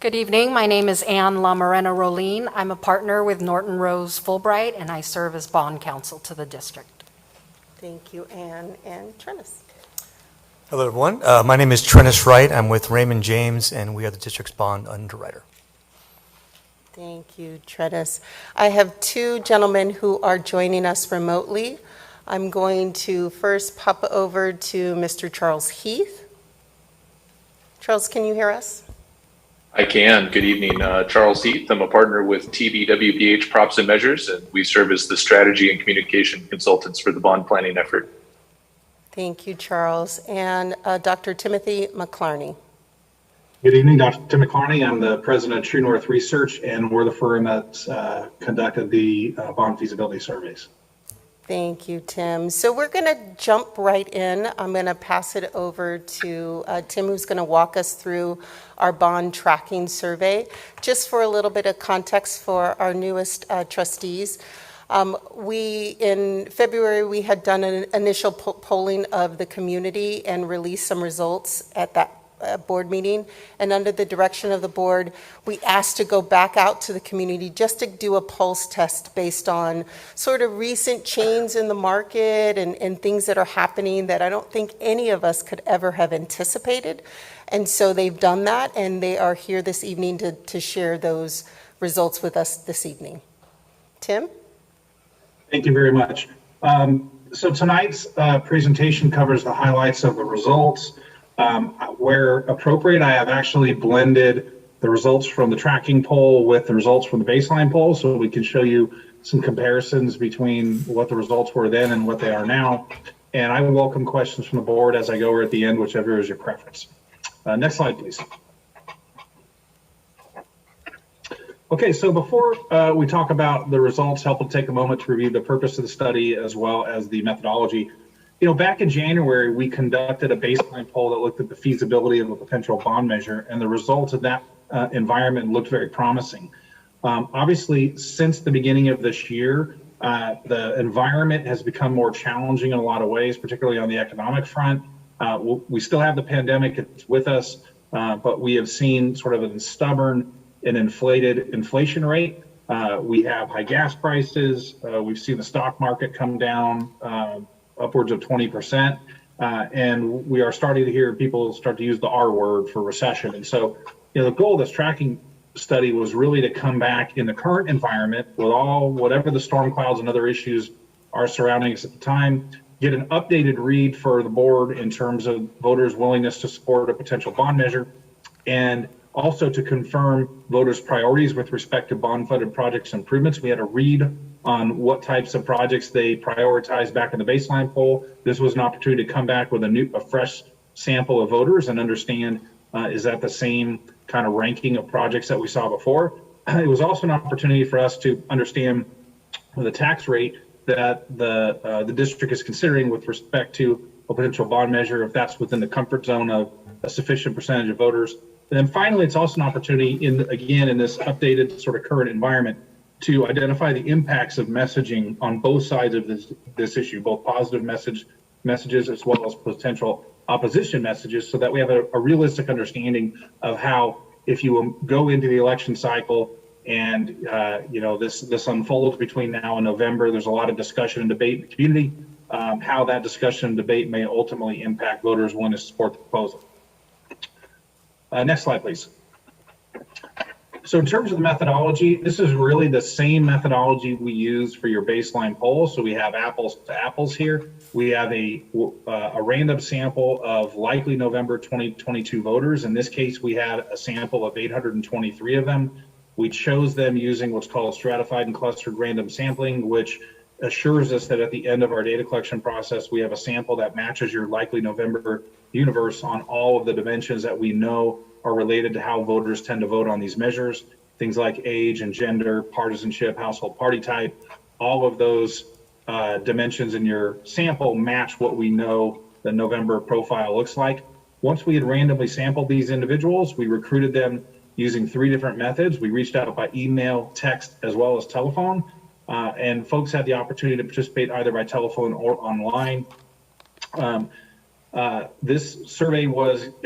Good evening. My name is Ann LaMorena-Rolin. I'm a partner with Norton Rose Fulbright, and I serve as bond counsel to the district. Thank you, Ann. And Trennis? Hello, everyone. My name is Trennis Wright. I'm with Raymond James, and we are the district's bond underwriter. Thank you, Trennis. I have 2 gentlemen who are joining us remotely. I'm going to first pop over to Mr. Charles Heath. Charles, can you hear us? I can. Good evening. Charles Heath. I'm a partner with TBWPH Props and Measures, and we serve as the strategy and communication consultants for the bond planning effort. Thank you, Charles. And Dr. Timothy McClarney. Good evening, Dr. Tim McClarney. I'm the president of True North Research, and we're the firm that conducted the bond feasibility surveys. Thank you, Tim. So we're going to jump right in. I'm going to pass it over to Tim, who's going to walk us through our bond tracking survey. Just for a little bit of context for our newest trustees, in February, we had done an initial polling of the community and released some results at that board meeting. And under the direction of the board, we asked to go back out to the community just to do a pulse test based on sort of recent changes in the market and things that are happening that I don't think any of us could ever have anticipated. And so they've done that, and they are here this evening to share those results with us this evening. Tim? Thank you very much. So tonight's presentation covers the highlights of the results. Where appropriate, I have actually blended the results from the tracking poll with the results from the baseline poll, so we can show you some comparisons between what the results were then and what they are now. And I would welcome questions from the board as I go, or at the end, whichever is your preference. Next slide, please. Okay, so before we talk about the results, help to take a moment to review the purpose of the study as well as the methodology. You know, back in January, we conducted a baseline poll that looked at the feasibility of a potential bond measure, and the results of that environment looked very promising. Obviously, since the beginning of this year, the environment has become more challenging in a lot of ways, particularly on the economic front. We still have the pandemic, it's with us, but we have seen sort of a stubborn and inflated inflation rate. We have high gas prices. We've seen the stock market come down upwards of 20%. And we are starting to hear people start to use the R word for recession. And so, you know, the goal of this tracking study was really to come back in the current environment with whatever the storm clouds and other issues are surrounding us at the time, get an updated read for the board in terms of voters' willingness to support a potential bond measure, and also to confirm voters' priorities with respect to bond-funded projects improvements. We had a read on what types of projects they prioritized back in the baseline poll. This was an opportunity to come back with a fresh sample of voters and understand, is that the same kind of ranking of projects that we saw before? It was also an opportunity for us to understand the tax rate that the district is considering with respect to a potential bond measure, if that's within the comfort zone of a sufficient percentage of voters. And then finally, it's also an opportunity in this updated sort of current environment to identify the impacts of messaging on both sides of this issue, both positive messages as well as potential opposition messages, so that we have a realistic understanding of how, if you go into the election cycle and you know, this unfolds between now and November, there's a lot of discussion and debate in the community, how that discussion and debate may ultimately impact voters' willingness to support the proposal. Next slide, please. So in terms of the methodology, this is really the same methodology we use for your baseline poll. So we have apples to apples here. We have a random sample of likely November 2022 voters. In this case, we had a sample of 823 of them. We chose them using what's called stratified and clustered random sampling, which assures us that at the end of our data collection process, we have a sample that matches your likely November universe on all of the dimensions that we know are related to how voters tend to vote on these measures. Things like age and gender, partisanship, household party type, all of those dimensions in your sample match what we know the November profile looks like. Once we had randomly sampled these individuals, we recruited them using 3 different methods. We reached out by email, text, as well as telephone. And folks had the opportunity to participate either by telephone or online. This survey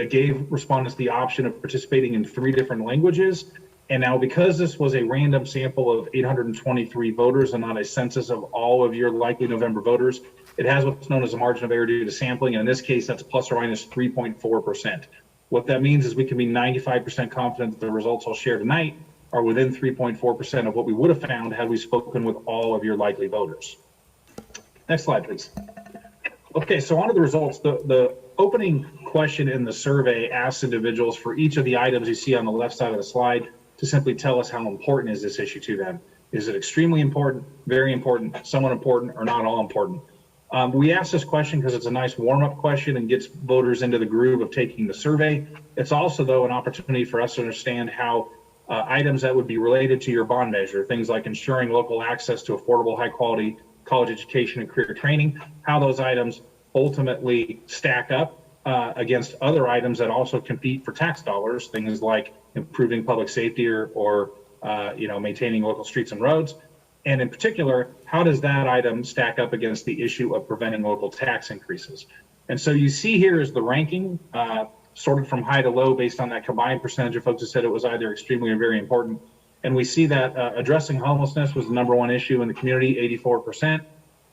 gave respondents the option of participating in 3 different languages. And now, because this was a random sample of 823 voters and not a census of all of your likely November voters, it has what's known as a margin of error due to sampling. And in this case, that's plus or minus 3.4%. What that means is we can be 95% confident that the results I'll share tonight are within 3.4% of what we would have found had we spoken with all of your likely voters. Next slide, please. Okay, so on to the results. The opening question in the survey asks individuals for each of the items you see on the left side of the slide to simply tell us how important is this issue to them. Is it extremely important, very important, somewhat important, or not all important? We ask this question because it's a nice warm-up question and gets voters into the groove of taking the survey. It's also, though, an opportunity for us to understand how items that would be related to your bond measure, things like ensuring local access to affordable, high-quality college education and career training, how those items ultimately stack up against other items that also compete for tax dollars, things like improving public safety or maintaining local streets and roads. And in particular, how does that item stack up against the issue of preventing local tax increases? And so you see here is the ranking sorted from high to low based on that combined percentage of folks who said it was either extremely or very important. And we see that addressing homelessness was the #1 issue in the community, 84%,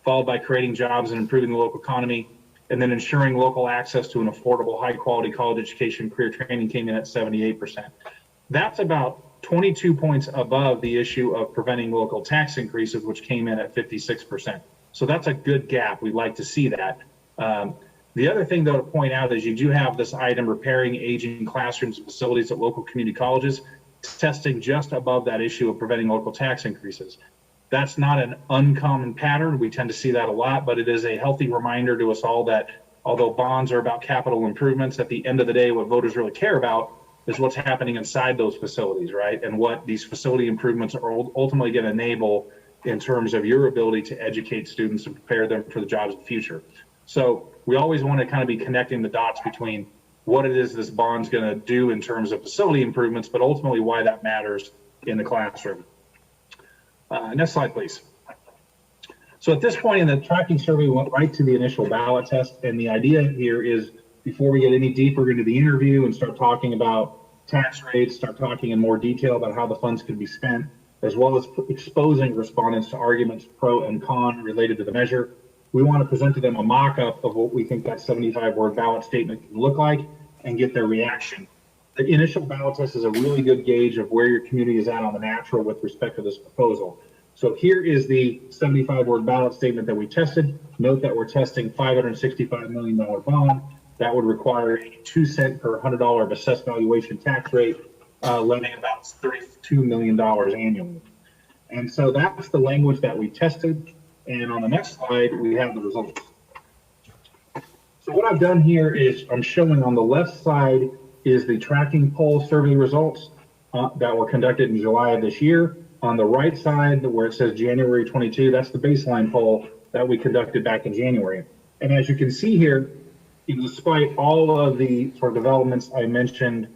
followed by creating jobs and improving the local economy, and then ensuring local access to an affordable, high-quality college education career training came in at 78%. That's about 22 points above the issue of preventing local tax increases, which came in at 56%. So that's a good gap. We'd like to see that. The other thing, though, to point out is you do have this item, repairing aging classrooms and facilities at local community colleges, testing just above that issue of preventing local tax increases. That's not an uncommon pattern. We tend to see that a lot, but it is a healthy reminder to us all that although bonds are about capital improvements, at the end of the day, what voters really care about is what's happening inside those facilities, right? And what these facility improvements are ultimately going to enable in terms of your ability to educate students and prepare them for the jobs of the future. So we always want to kind of be connecting the dots between what it is this bond's going to do in terms of facility improvements, but ultimately why that matters in the classroom. Next slide, please. So at this point in the tracking survey, we went right to the initial ballot test. And the idea here is, before we get any deeper into the interview and start talking about tax rates, start talking in more detail about how the funds can be spent, as well as exposing respondents to arguments pro and con related to the measure, we want to present to them a mock-up of what we think that 75-word ballot statement can look like and get their reaction. The initial ballot test is a really good gauge of where your community is at on the natural with respect to this proposal. So here is the 75-word ballot statement that we tested. Note that we're testing $565 million bond. That would require a 2 cent per $100 of assessed valuation tax rate, levying about $32 million annually. And so that's the language that we tested. And on the next slide, we have the results. So what I've done here is I'm showing on the left side is the tracking poll survey results that were conducted in July of this year. On the right side, where it says January 22, that's the baseline poll that we conducted back in January. And as you can see here, despite all of the sort of developments I mentioned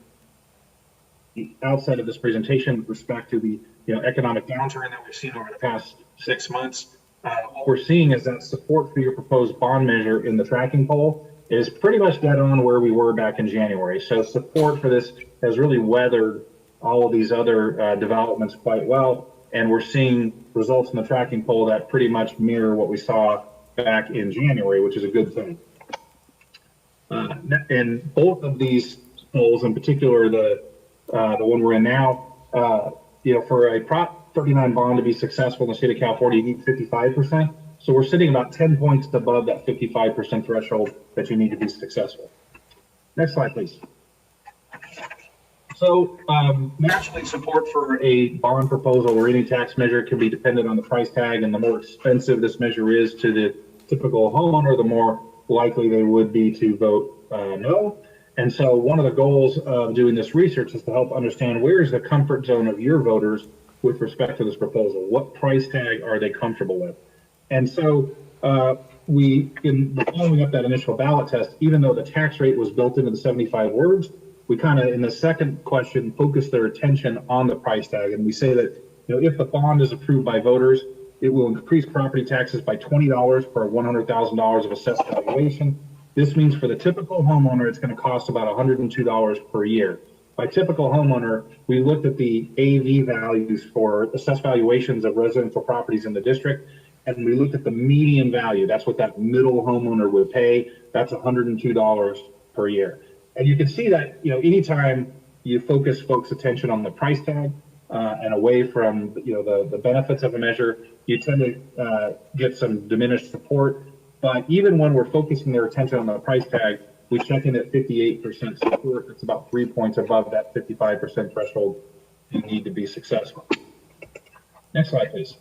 outside of this presentation with respect to the economic downturn that we've seen over the past 6 months, what we're seeing is that support for your proposed bond measure in the tracking poll is pretty much dead on where we were back in January. So support for this has really weathered all of these other developments quite well. And we're seeing results in the tracking poll that pretty much mirror what we saw back in January, which is a good thing. In both of these polls, in particular the one we're in now, for a Prop 39 bond to be successful in the state of California, you need 55%. So we're sitting about 10 points above that 55% threshold that you need to be successful. Next slide, please. So naturally, support for a bond proposal or any tax measure can be dependent on the price tag, and the more expensive this measure is to the typical homeowner, the more likely they would be to vote no. And so one of the goals of doing this research is to help understand where is the comfort zone of your voters with respect to this proposal. What price tag are they comfortable with? And so in following up that initial ballot test, even though the tax rate was built into the 75 words, we kind of, in the second question, focus their attention on the price tag. And we say that if the bond is approved by voters, it will increase property taxes by $20 per $100,000 of assessed valuation. This means for the typical homeowner, it's going to cost about $102 per year. By typical homeowner, we looked at the AV values for assessed valuations of residential properties in the district, and we looked at the median value. That's what that middle homeowner would pay. That's $102 per year. And you can see that, anytime you focus folks' attention on the price tag and away from, the benefits of a measure, you tend to get some diminished support. But even when we're focusing their attention on the price tag, we check in at 58% support. It's about 3 points above that 55% threshold you need to be successful. Next slide, please.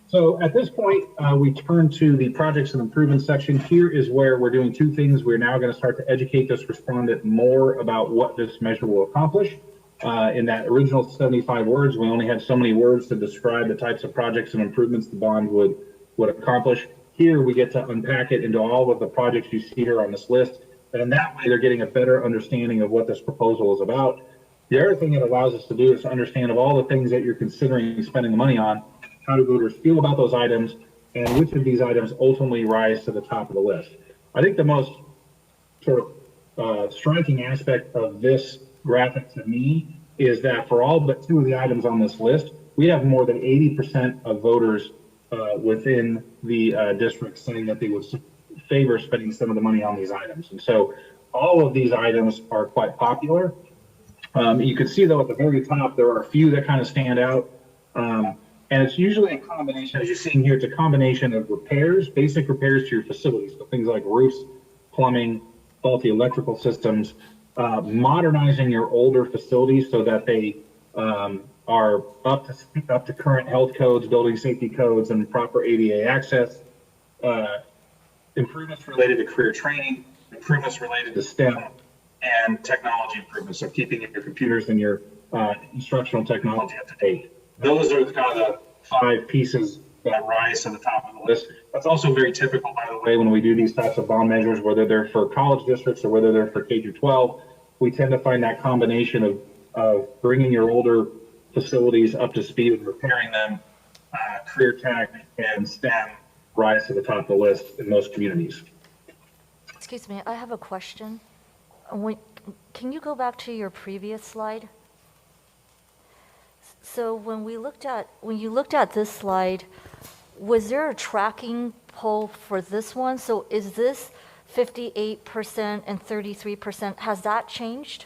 So at this point, we turn to the projects and improvements section. Here is where we're doing two things. We're now going to start to educate this respondent more about what this measure will accomplish. In that original 75 words, we only had so many words to describe the types of projects and improvements the bond would accomplish. Here, we get to unpack it into all of the projects you see here on this list. And in that way, they're getting a better understanding of what this proposal is about. The other thing it allows us to do is to understand of all the things that you're considering spending the money on, how do voters feel about those items, and which of these items ultimately rise to the top of the list. I think the most sort of striking aspect of this graphic to me is that for all but two of the items on this list, we have more than 80% of voters within the district saying that they would favor spending some of the money on these items. And so all of these items are quite popular. You can see, though, at the very top, there are a few that kind of stand out. And it's usually a combination, as you're seeing here, it's a combination of repairs, basic repairs to your facilities, so things like roofs plumbing, faulty electrical systems, modernizing your older facilities so that they are up to current health codes, building safety codes, and proper ADA access, improvements related to career training, improvements related to STEM, and technology improvements, so keeping your computers and your instructional technology up to date. Those are kind of the 5 pieces that rise to the top of the list. That's also very typical, by the way, when we do these types of bond measures, whether they're for college districts or whether they're for K through 12, we tend to find that combination of bringing your older facilities up to speed and repairing them, career tech and STEM rise to the top of the list in most communities. Excuse me, I have a question. Can you go back to your previous slide? So when you looked at this slide, was there a tracking poll for this one? So is this 58% and 33%, has that changed?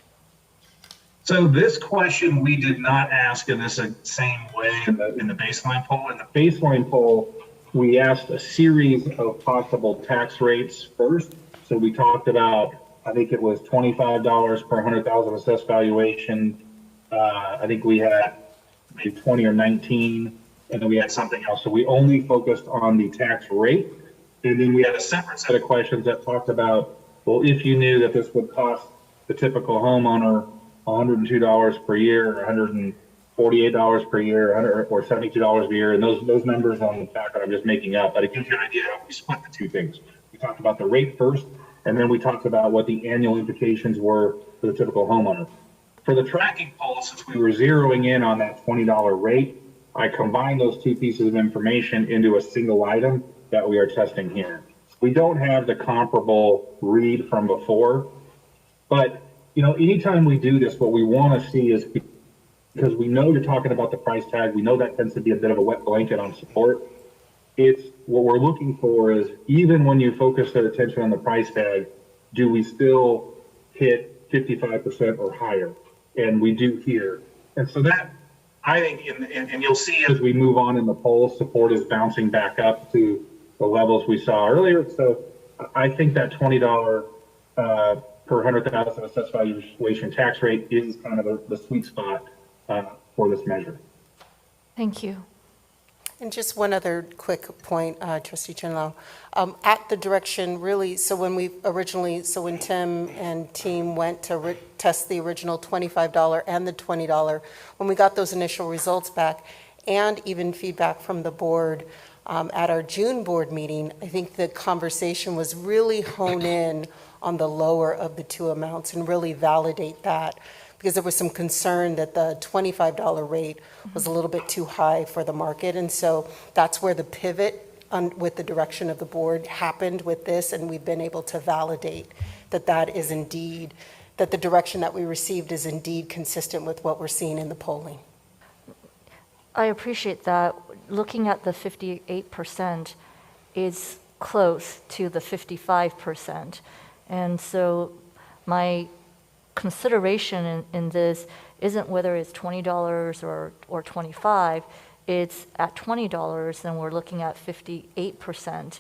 So this question we did not ask in this same way in the baseline poll. In the baseline poll, we asked a series of possible tax rates first. So we talked about, I think it was $25 per 100,000 assessed valuation. I think we had maybe 20 or 19, and then we had something else. So we only focused on the tax rate. And then we had a separate set of questions that talked about, well, if you knew that this would cost the typical homeowner $102 per year, or $148 per year, or $72 a year, and those numbers on the back I'm just making up, but it gives you an idea how we split the two things. We talked about the rate first, and then we talked about what the annual implications were for the typical homeowner. For the tracking poll, since we were zeroing in on that $20 rate, I combined those two pieces of information into a single item that we are testing here. We don't have the comparable read from before, but anytime we do this, what we want to see is, because we know you're talking about the price tag, we know that tends to be a bit of a wet blanket on support. It's what we're looking for is, even when you focus their attention on the price tag, do we still hit 55% or higher? And we do here. And so that, I think, and you'll see as we move on in the polls, support is bouncing back up to the levels we saw earlier. So I think that $20 per 100,000 assessed valuation tax rate is kind of the sweet spot for this measure. Thank you. And just one other quick point, Trustee Chinlau. At the direction, really, so when Tim and team went to test the original $25 and the $20, when we got those initial results back, and even feedback from the board at our June board meeting, I think the conversation was really hone in on the lower of the two amounts and really validate that, because there was some concern that the $25 rate was a little bit too high for the market. And so that's where the pivot with the direction of the board happened with this, and we've been able to validate that is indeed, that the direction that we received is indeed consistent with what we're seeing in the polling. I appreciate that. Looking at the 58% is close to the 55%. And so my consideration in this isn't whether it's $20 or $25, it's at $20 and we're looking at 58%.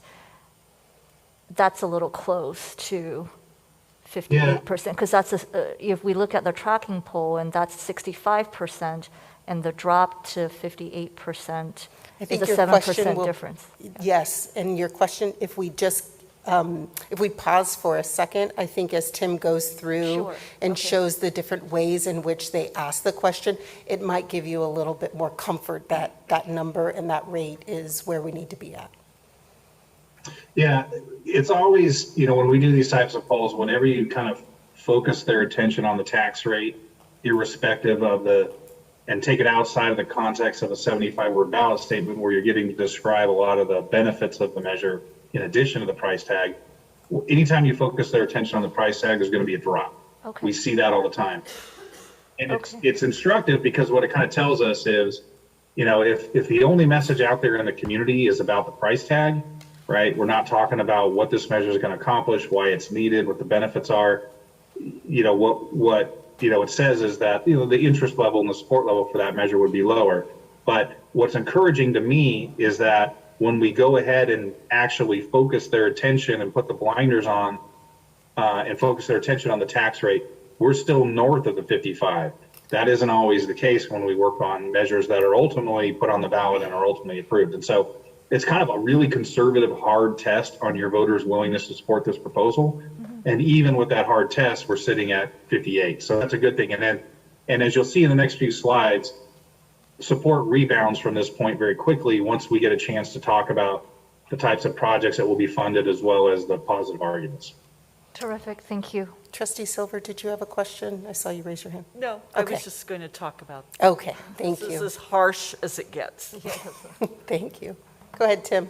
That's a little close to 58%, because if we look at the tracking poll and that's 65%, and the drop to 58% is a 7% difference. Yes, and your question, if we pause for a second, I think as Tim goes through and shows the different ways in which they ask the question, it might give you a little bit more comfort that that number and that rate is where we need to be at. Yeah, it's always, when we do these types of polls, whenever you kind of focus their attention on the tax rate, irrespective of and take it outside of the context of a 75-word ballot statement where you're getting to describe a lot of the benefits of the measure in addition to the price tag, anytime you focus their attention on the price tag, there's going to be a drop. Okay. We see that all the time. And it's instructive, because what it kind of tells us is, if the only message out there in the community is about the price tag, right, we're not talking about what this measure is going to accomplish, why it's needed, what the benefits are, what it says is that, the interest level and the support level for that measure would be lower. But what's encouraging to me is that when we go ahead and actually focus their attention and put the blinders on and focus their attention on the tax rate, we're still north of the 55. That isn't always the case when we work on measures that are ultimately put on the ballot and are ultimately approved. And so it's kind of a really conservative, hard test on your voters' willingness to support this proposal. And even with that hard test, we're sitting at 58. So that's a good thing. And as you'll see in the next few slides, support rebounds from this point very quickly once we get a chance to talk about the types of projects that will be funded as well as the positive arguments. Terrific, thank you. Trustee Silver, did you have a question? I saw you raise your hand. No, I Okay. was just going to talk about. Okay, thank This you. is as harsh as it gets. Thank you. Go ahead, Tim.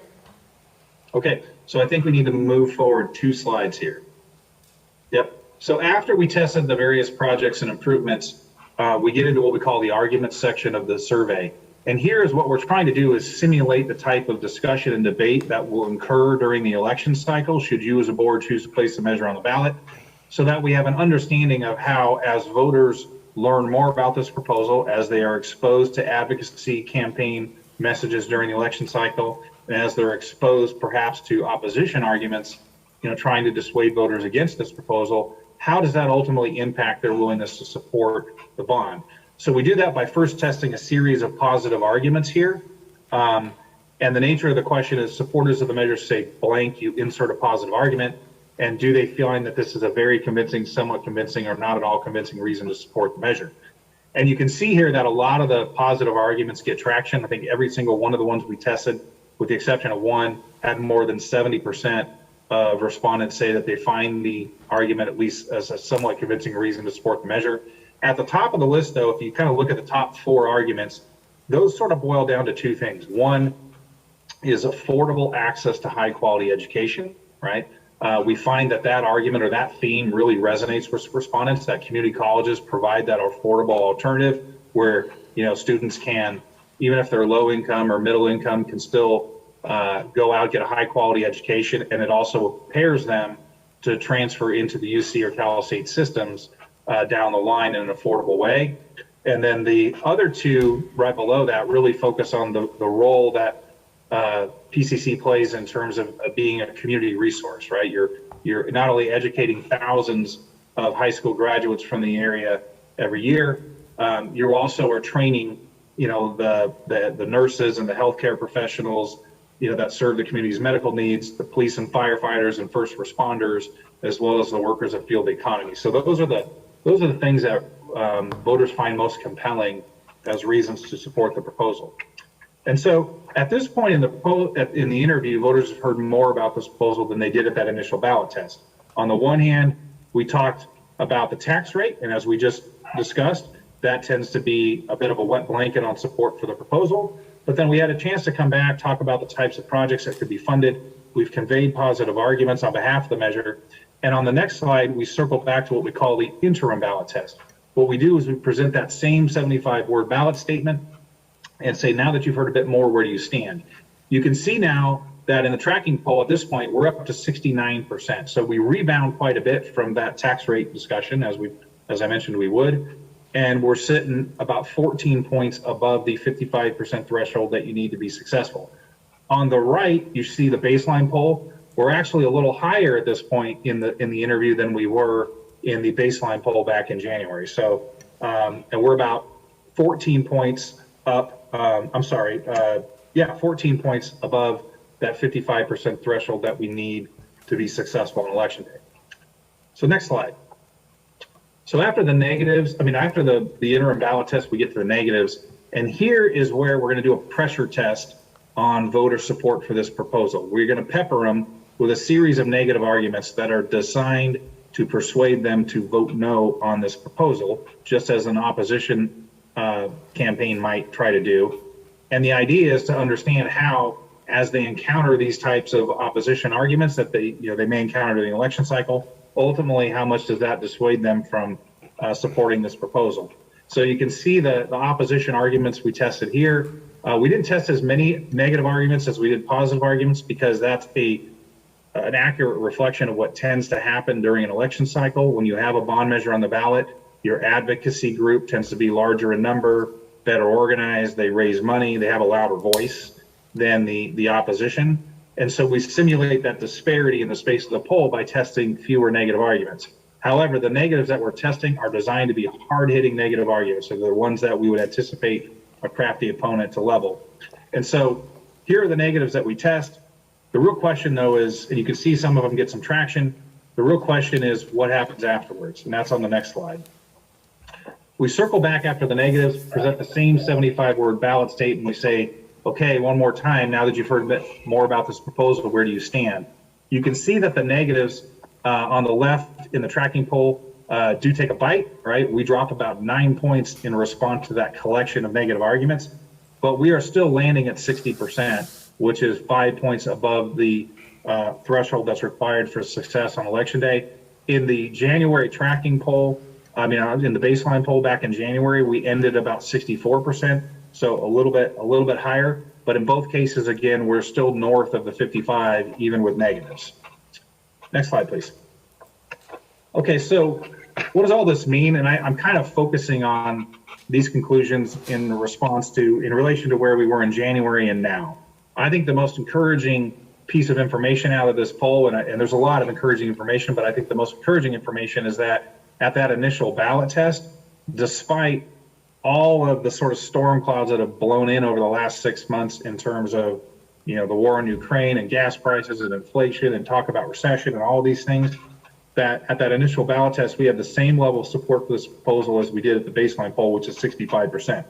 Okay, so I think we need to move forward 2 slides here. Yep. So after we tested the various projects and improvements, we get into what we call the arguments section of the survey. And here is what we're trying to do is simulate the type of discussion and debate that will occur during the election cycle, should you as a board choose to place a measure on the ballot, so that we have an understanding of how, as voters learn more about this proposal, as they are exposed to advocacy campaign messages during the election cycle, and as they're exposed perhaps to opposition arguments, trying to dissuade voters against this proposal, how does that ultimately impact their willingness to support the bond? So we do that by first testing a series of positive arguments here. And the nature of the question is, supporters of the measure say blank, you insert a positive argument, and do they find that this is a very convincing, somewhat convincing, or not at all convincing reason to support the measure? And you can see here that a lot of the positive arguments get traction. I think every single one of the ones we tested, with the exception of one, had more than 70% of respondents say that they find the argument at least as a somewhat convincing reason to support the measure. At the top of the list, though, if you kind of look at the top 4 arguments, those sort of boil down to 2 things. One is affordable access to high quality education, right? We find that argument or that theme really resonates with respondents, that community colleges provide that affordable alternative where, students can, even if they're low income or middle income, can still go out, get a high quality education, and it also prepares them to transfer into the UC or Cal State systems down the line in an affordable way. And then the other 2 right below that really focus on the role that PCC plays in terms of being a community resource, right? You're not only educating thousands of high school graduates from the area every year, you also are training, the nurses and the healthcare professionals, that serve the community's medical needs, the police and firefighters and first responders, as well as the workers that fuel the economy. So those are the things that voters find most compelling as reasons to support the proposal. And so at this point in the interview, voters have heard more about this proposal than they did at that initial ballot test. On the one hand, we talked about the tax rate, and as we just discussed, that tends to be a bit of a wet blanket on support for the proposal. But then we had a chance to come back, talk about the types of projects that could be funded. We've conveyed positive arguments on behalf of the measure. And on the next slide, we circle back to what we call the interim ballot test. What we do is we present that same 75-word ballot statement and say, now that you've heard a bit more, where do you stand? You can see now that in the tracking poll at this point, we're up to 69%. So we rebound quite a bit from that tax rate discussion, as I mentioned we would. And we're sitting about 14 points above the 55% threshold that you need to be successful. On the right, you see the baseline poll. We're actually a little higher at this point in the interview than we were in the baseline poll back in January. So, and we're about 14 points up. 14 points above that 55% threshold that we need to be successful on election day. So next slide. So after the negatives, after the interim ballot test, we get to the negatives. And here is where we're going to do a pressure test on voter support for this proposal. We're going to pepper them with a series of negative arguments that are designed to persuade them to vote no on this proposal, just as an opposition campaign might try to do. And the idea is to understand how, as they encounter these types of opposition arguments that they may encounter during the election cycle, ultimately, how much does that dissuade them from supporting this proposal? So you can see the opposition arguments we tested here. We didn't test as many negative arguments as we did positive arguments because that's an accurate reflection of what tends to happen during an election cycle. When you have a bond measure on the ballot, your advocacy group tends to be larger in number, better organized, they raise money, they have a louder voice than the opposition. And so we simulate that disparity in the space of the poll by testing fewer negative arguments. However, the negatives that we're testing are designed to be hard-hitting negative arguments, so they're ones that we would anticipate a crafty opponent to level. And so here are the negatives that we test. The real question, though, is, and you can see some of them get some traction, the real question is what happens afterwards, and that's on the next slide. We circle back after the negatives, present the same 75-word ballot state, and we say, okay, one more time, now that you've heard a bit more about this proposal, where do you stand? You can see that the negatives on the left in the tracking poll do take a bite, right? We drop about 9 points in response to that collection of negative arguments, but we are still landing at 60%, which is 5 points above the threshold that's required for success on election day. In the January tracking poll, in the baseline poll back in January, we ended about 64%, so a little bit higher. But in both cases, again, we're still north of the 55, even with negatives. Next slide, please. Okay, so what does all this mean? And I'm kind of focusing on these conclusions in relation to where we were in January and now. I think the most encouraging piece of information out of this poll, and there's a lot of encouraging information, but I think the most encouraging information is that at that initial ballot test, despite all of the sort of storm clouds that have blown in over the last 6 months in terms of, the war in Ukraine and gas prices and inflation and talk about recession and all these things, that at that initial ballot test, we had the same level of support for this proposal as we did at the baseline poll, which is 65%.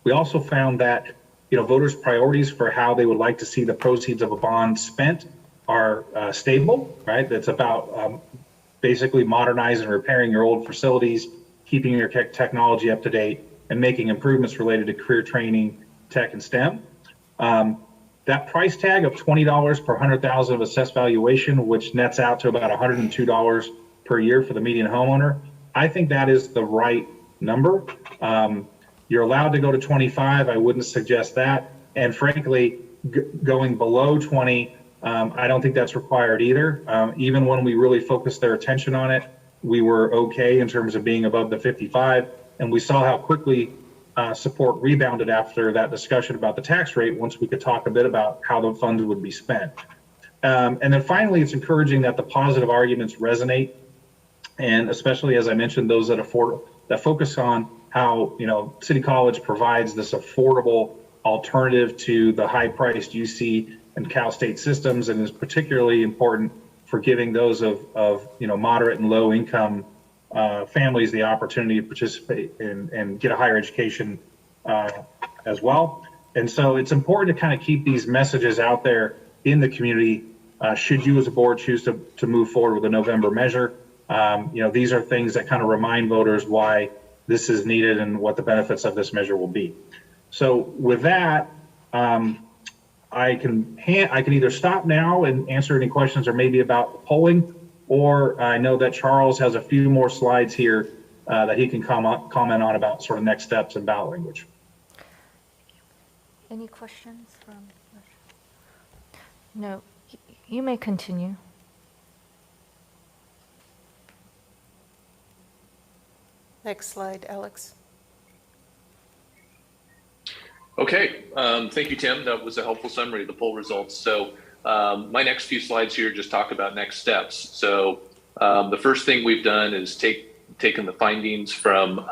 We also found that, voters' priorities for how they would like to see the proceeds of a bond spent are stable, right? That's about basically modernizing and repairing your old facilities, keeping your technology up to date, and making improvements related to career training, tech, and STEM. That price tag of $20 per 100,000 of assessed valuation, which nets out to about $102 per year for the median homeowner, I think that is the right number. You're allowed to go to 25. I wouldn't suggest that. And frankly, going below 20, I don't think that's required either. Even when we really focused their attention on it, we were okay in terms of being above the 55. And we saw how quickly support rebounded after that discussion about the tax rate once we could talk a bit about how the funds would be spent. And then finally, it's encouraging that the positive arguments resonate. And especially, as I mentioned, those that focus on how City College provides this affordable alternative to the high-priced UC and Cal State systems, and is particularly important for giving those of moderate and low income families the opportunity to participate and get a higher education as well. And so it's important to kind of keep these messages out there in the community should you as a board choose to move forward with a November measure. These are things that kind of remind voters why this is needed and what the benefits of this measure will be. So with that, I can either stop now and answer any questions or maybe about the polling, or I know that Charles has a few more slides here that he can comment on about sort of next steps and ballot language. Any questions from? No, you may continue. Next slide, Alex. Okay, thank you, Tim. That was a helpful summary of the poll results. So my next few slides here just talk about next steps. So the first thing we've done is taken the findings from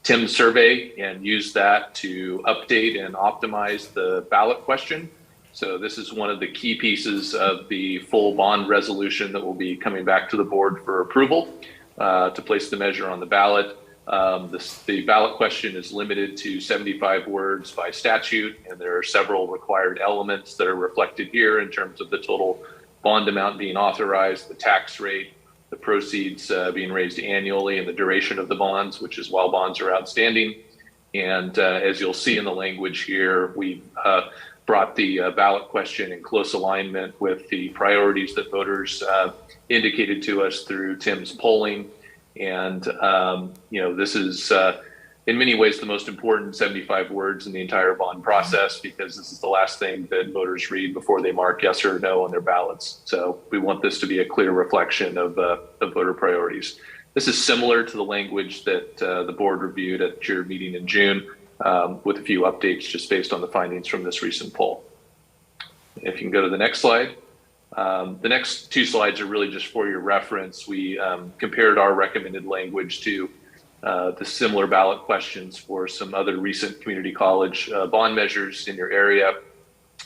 Tim's survey and used that to update and optimize the ballot question. So this is one of the key pieces of the full bond resolution that will be coming back to the board for approval to place the measure on the ballot. The ballot question is limited to 75 words by statute, and there are several required elements that are reflected here in terms of the total bond amount being authorized, the tax rate, the proceeds being raised annually, and the duration of the bonds, which is while bonds are outstanding. And as you'll see in the language here, we brought the ballot question in close alignment with the priorities that voters indicated to us through Tim's polling. And, this is in many ways the most important 75 words in the entire bond process, because this is the last thing that voters read before they mark yes or no on their ballots. So we want this to be a clear reflection of voter priorities. This is similar to the language that the board reviewed at your meeting in June, with a few updates just based on the findings from this recent poll. If you can go to the next slide. The next two slides are really just for your reference. We compared our recommended language to the similar ballot questions for some other recent community college bond measures in your area.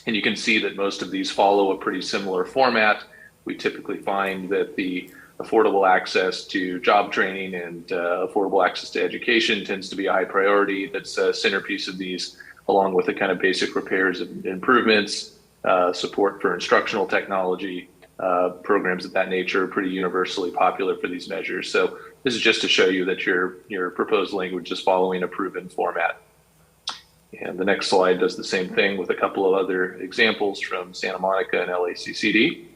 And you can see that most of these follow a pretty similar format. We typically find that the affordable access to job training and affordable access to education tends to be a high priority. That's a centerpiece of these, along with the kind of basic repairs and improvements, support for instructional technology, programs of that nature are pretty universally popular for these measures. So this is just to show you that your proposed language is following a proven format. And the next slide does the same thing with a couple of other examples from Santa Monica and LACCD.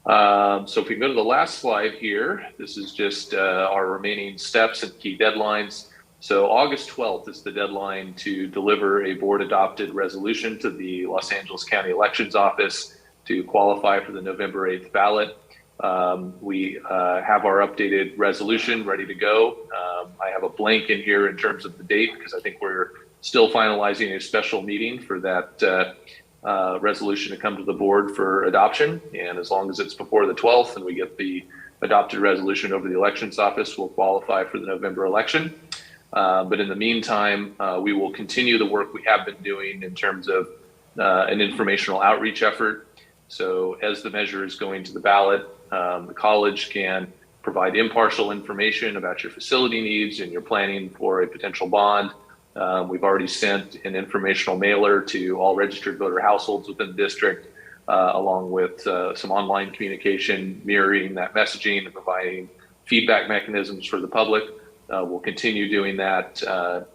So if we go to the last slide here, this is just our remaining steps and key deadlines. So August 12th is the deadline to deliver a board-adopted resolution to the Los Angeles County Elections Office to qualify for the November 8th ballot. We have our updated resolution ready to go. I have a blank in here in terms of the date because I think we're still finalizing a special meeting for that resolution to come to the board for adoption. And as long as it's before the 12th and we get the adopted resolution over the elections office, we'll qualify for the November election. But in the meantime, we will continue the work we have been doing in terms of an informational outreach effort. So as the measure is going to the ballot, the college can provide impartial information about your facility needs and your planning for a potential bond. We've already sent an informational mailer to all registered voter households within the district, along with some online communication mirroring that messaging and providing feedback mechanisms for the public. We'll continue doing that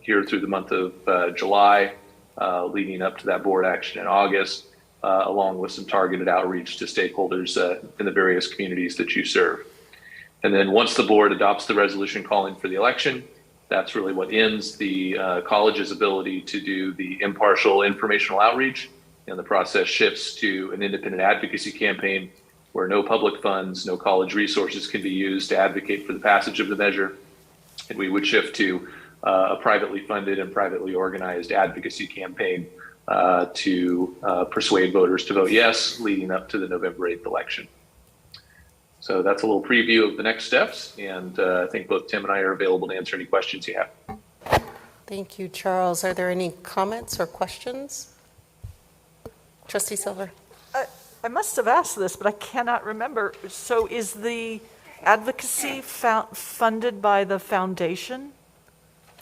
here through the month of July, leading up to that board action in August, along with some targeted outreach to stakeholders in the various communities that you serve. And then once the board adopts the resolution calling for the election, that's really what ends the college's ability to do the impartial informational outreach, and the process shifts to an independent advocacy campaign where no public funds, no college resources can be used to advocate for the passage of the measure. And we would shift to a privately funded and privately organized advocacy campaign to persuade voters to vote yes, leading up to the November 8th election. So that's a little preview of the next steps, and I think both Tim and I are available to answer any questions you have. Thank you, Charles. Are there any comments or questions? Trustee Silver. I must have asked this, but I cannot remember. So is the advocacy funded by the foundation?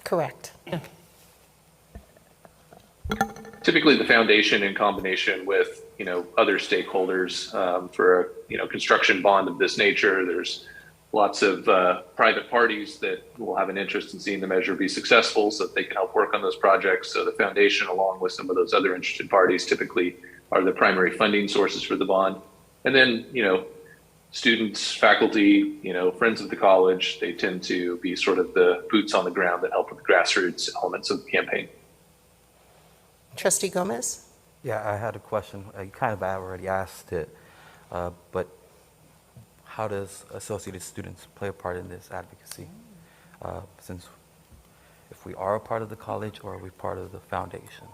Correct. Yeah. Typically, the foundation, in combination with other stakeholders for a construction bond of this nature, there's lots of private parties that will have an interest in seeing the measure be successful, so that they can help work on those projects. So the foundation, along with some of those other interested parties, typically are the primary funding sources for the bond. And then students, faculty, friends of the college, they tend to be sort of the boots on the ground that help with the grassroots elements of the campaign. Trustee Gomez? Yeah, I had a question. You kind of already asked it, but how does associated students play a part in this advocacy? Since if we are a part of the college, or are we part of the foundation?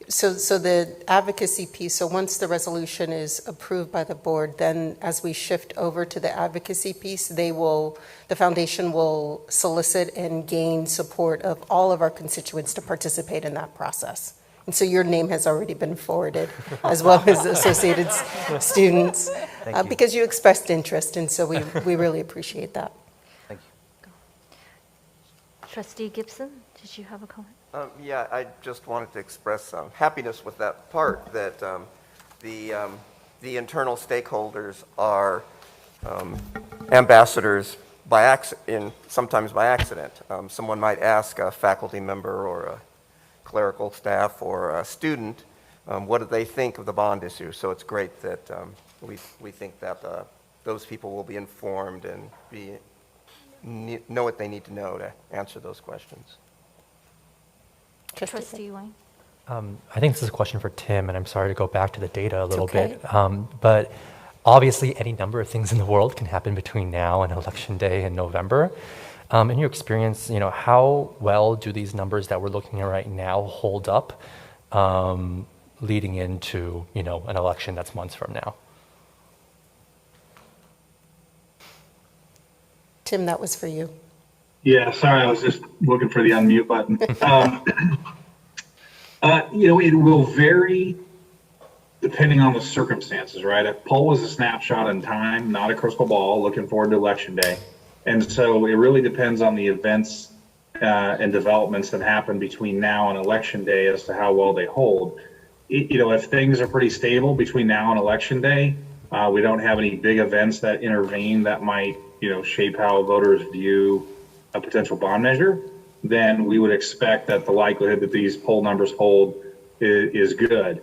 So the advocacy piece, so once the resolution is approved by the board, then as we shift over to the advocacy piece, the foundation will solicit and gain support of all of our constituents to participate in that process. And so your name has already been forwarded, as well as associated students, because you expressed interest, and so we really appreciate that. Thank you. Trustee Gibson, did you have a comment? Yeah, I just wanted to express happiness with that part, that the internal stakeholders are ambassadors sometimes by accident. Someone might ask a faculty member or a clerical staff or a student, what do they think of the bond issue? So it's great that we think that those people will be informed and know what they need to know to answer those questions. Trustee Wayne? I think this is a question for Tim, and I'm sorry to go back to the data a little bit. But obviously, any number of things in the world can happen between now and Election Day in November. In your experience, how well do these numbers that we're looking at right now hold up leading into, an election that's months from now. Tim, that was for you. Yeah, sorry, I was just looking for the unmute button. It will vary depending on the circumstances, right? A poll was a snapshot in time, not a crystal ball, looking forward to election day. And so it really depends on the events and developments that happen between now and election day as to how well they hold. If things are pretty stable between now and election day, we don't have any big events that intervene that might, shape how voters view a potential bond measure, then we would expect that the likelihood that these poll numbers hold is good.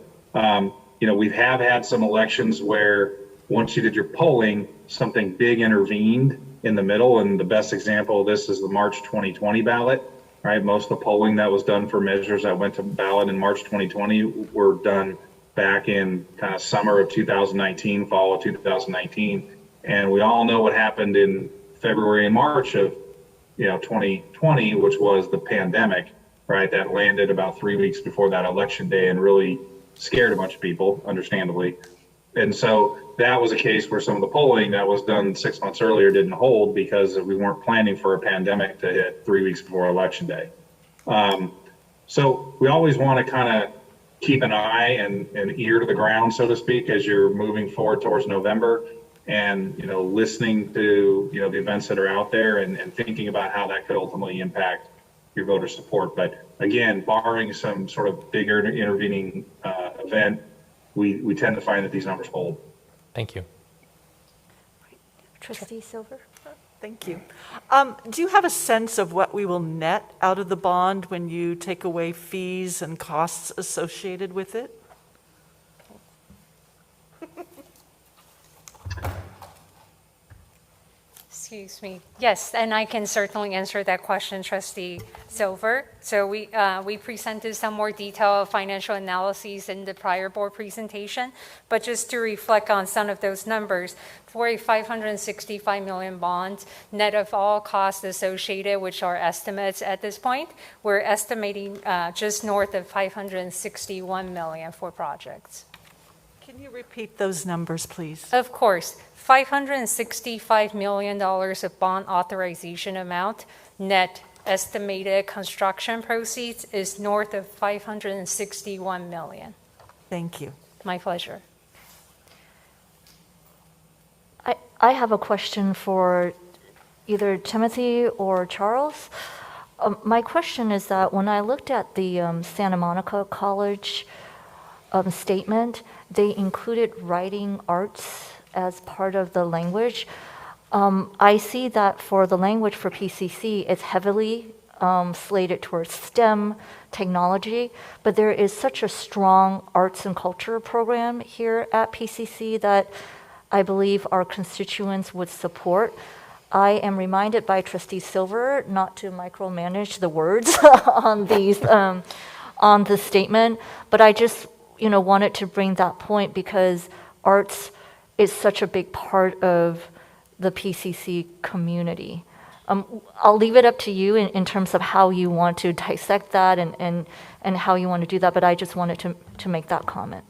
We have had some elections where once you did your polling, something big intervened in the middle. And the best example of this is the March 2020 ballot, right? Most of the polling that was done for measures that went to ballot in March 2020 were done back in kind of summer of 2019, fall of 2019. And we all know what happened in February and March of 2020, which was the pandemic, right? That landed about 3 weeks before that election day and really scared a bunch of people, understandably. And so that was a case where some of the polling that was done 6 months earlier didn't hold because we weren't planning for a pandemic to hit 3 weeks before election day. So we always want to kind of keep an eye and ear to the ground, so to speak, as you're moving forward towards November and, listening to, the events that are out there and thinking about how that could ultimately impact your voter support. But again, barring some sort of bigger intervening event, we tend to find that these numbers hold. Thank you. Trustee Silver? Thank you. Do you have a sense of what we will net out of the bond when you take away fees and costs associated with it? Excuse me. Yes, and I can certainly answer that question, Trustee Silver. So we presented some more detailed financial analyses in the prior board presentation, but just to reflect on some of those numbers, for a $565 million bond, net of all costs associated, which are estimates at this point, we're estimating just north of $561 million for projects. Can you repeat those numbers, please? Of course. $565 million of bond authorization amount, net estimated construction proceeds is north of $561 million. Thank you. My pleasure. I have a question for either Timothy or Charles. My question is that when I looked at the Santa Monica College statement, they included writing arts as part of the language. I see that for the language for PCC, it's heavily slated towards STEM, technology, but there is such a strong arts and culture program here at PCC that I believe our constituents would support. I am reminded by Trustee Silver not to micromanage the words on these on the statement, but I just wanted to bring that point because arts is such a big part of the PCC community. I'll leave it up to you in terms of how you want to dissect that and how you want to do that, but I just wanted to make that comment.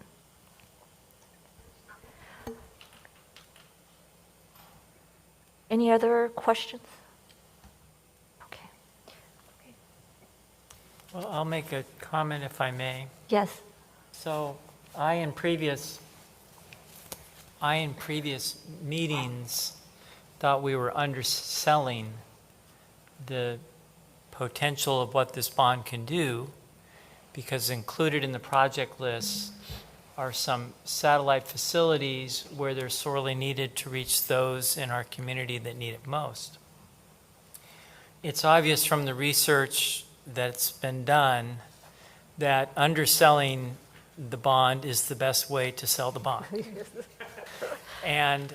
Any other questions? Okay. Well, I'll make a comment if I may. Yes. So I in previous meetings thought we were underselling the potential of what this bond can do, because included in the project list are some satellite facilities where they're sorely needed to reach those in our community that need it most. It's obvious from the research that's been done that underselling the bond is the best way to sell the bond. And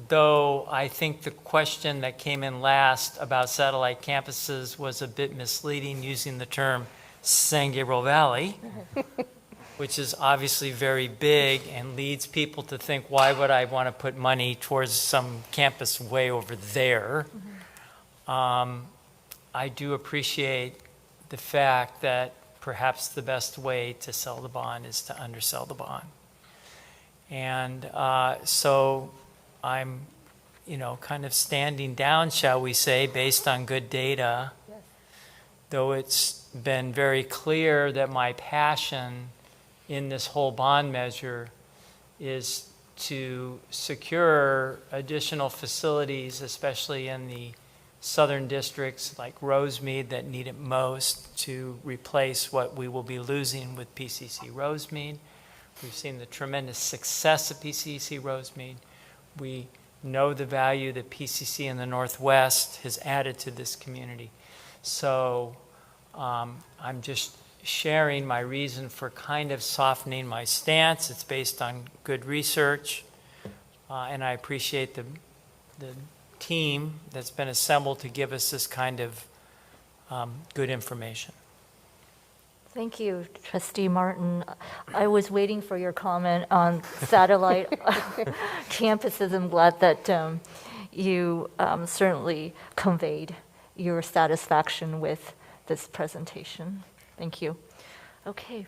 though I think the question that came in last about satellite campuses was a bit misleading, using the term San Gabriel Valley, which is obviously very big and leads people to think, why would I want to put money towards some campus way over there? I do appreciate the fact that perhaps the best way to sell the bond is to undersell the bond. And so I'm, kind of standing down, shall we say, based on good data, though it's been very clear that my passion in this whole bond measure is to secure additional facilities, especially in the southern districts like Rosemead that need it most, to replace what we will be losing with PCC Rosemead. We've seen the tremendous success of PCC Rosemead. We know the value that PCC in the Northwest has added to this community. So I'm just sharing my reason for kind of softening my stance. It's based on good research, and I appreciate the team that's been assembled to give us this kind of good information. Thank you, Trustee Martin. I was waiting for your comment on satellite campuses. I'm glad that you certainly conveyed your satisfaction with this presentation. Thank you. Okay.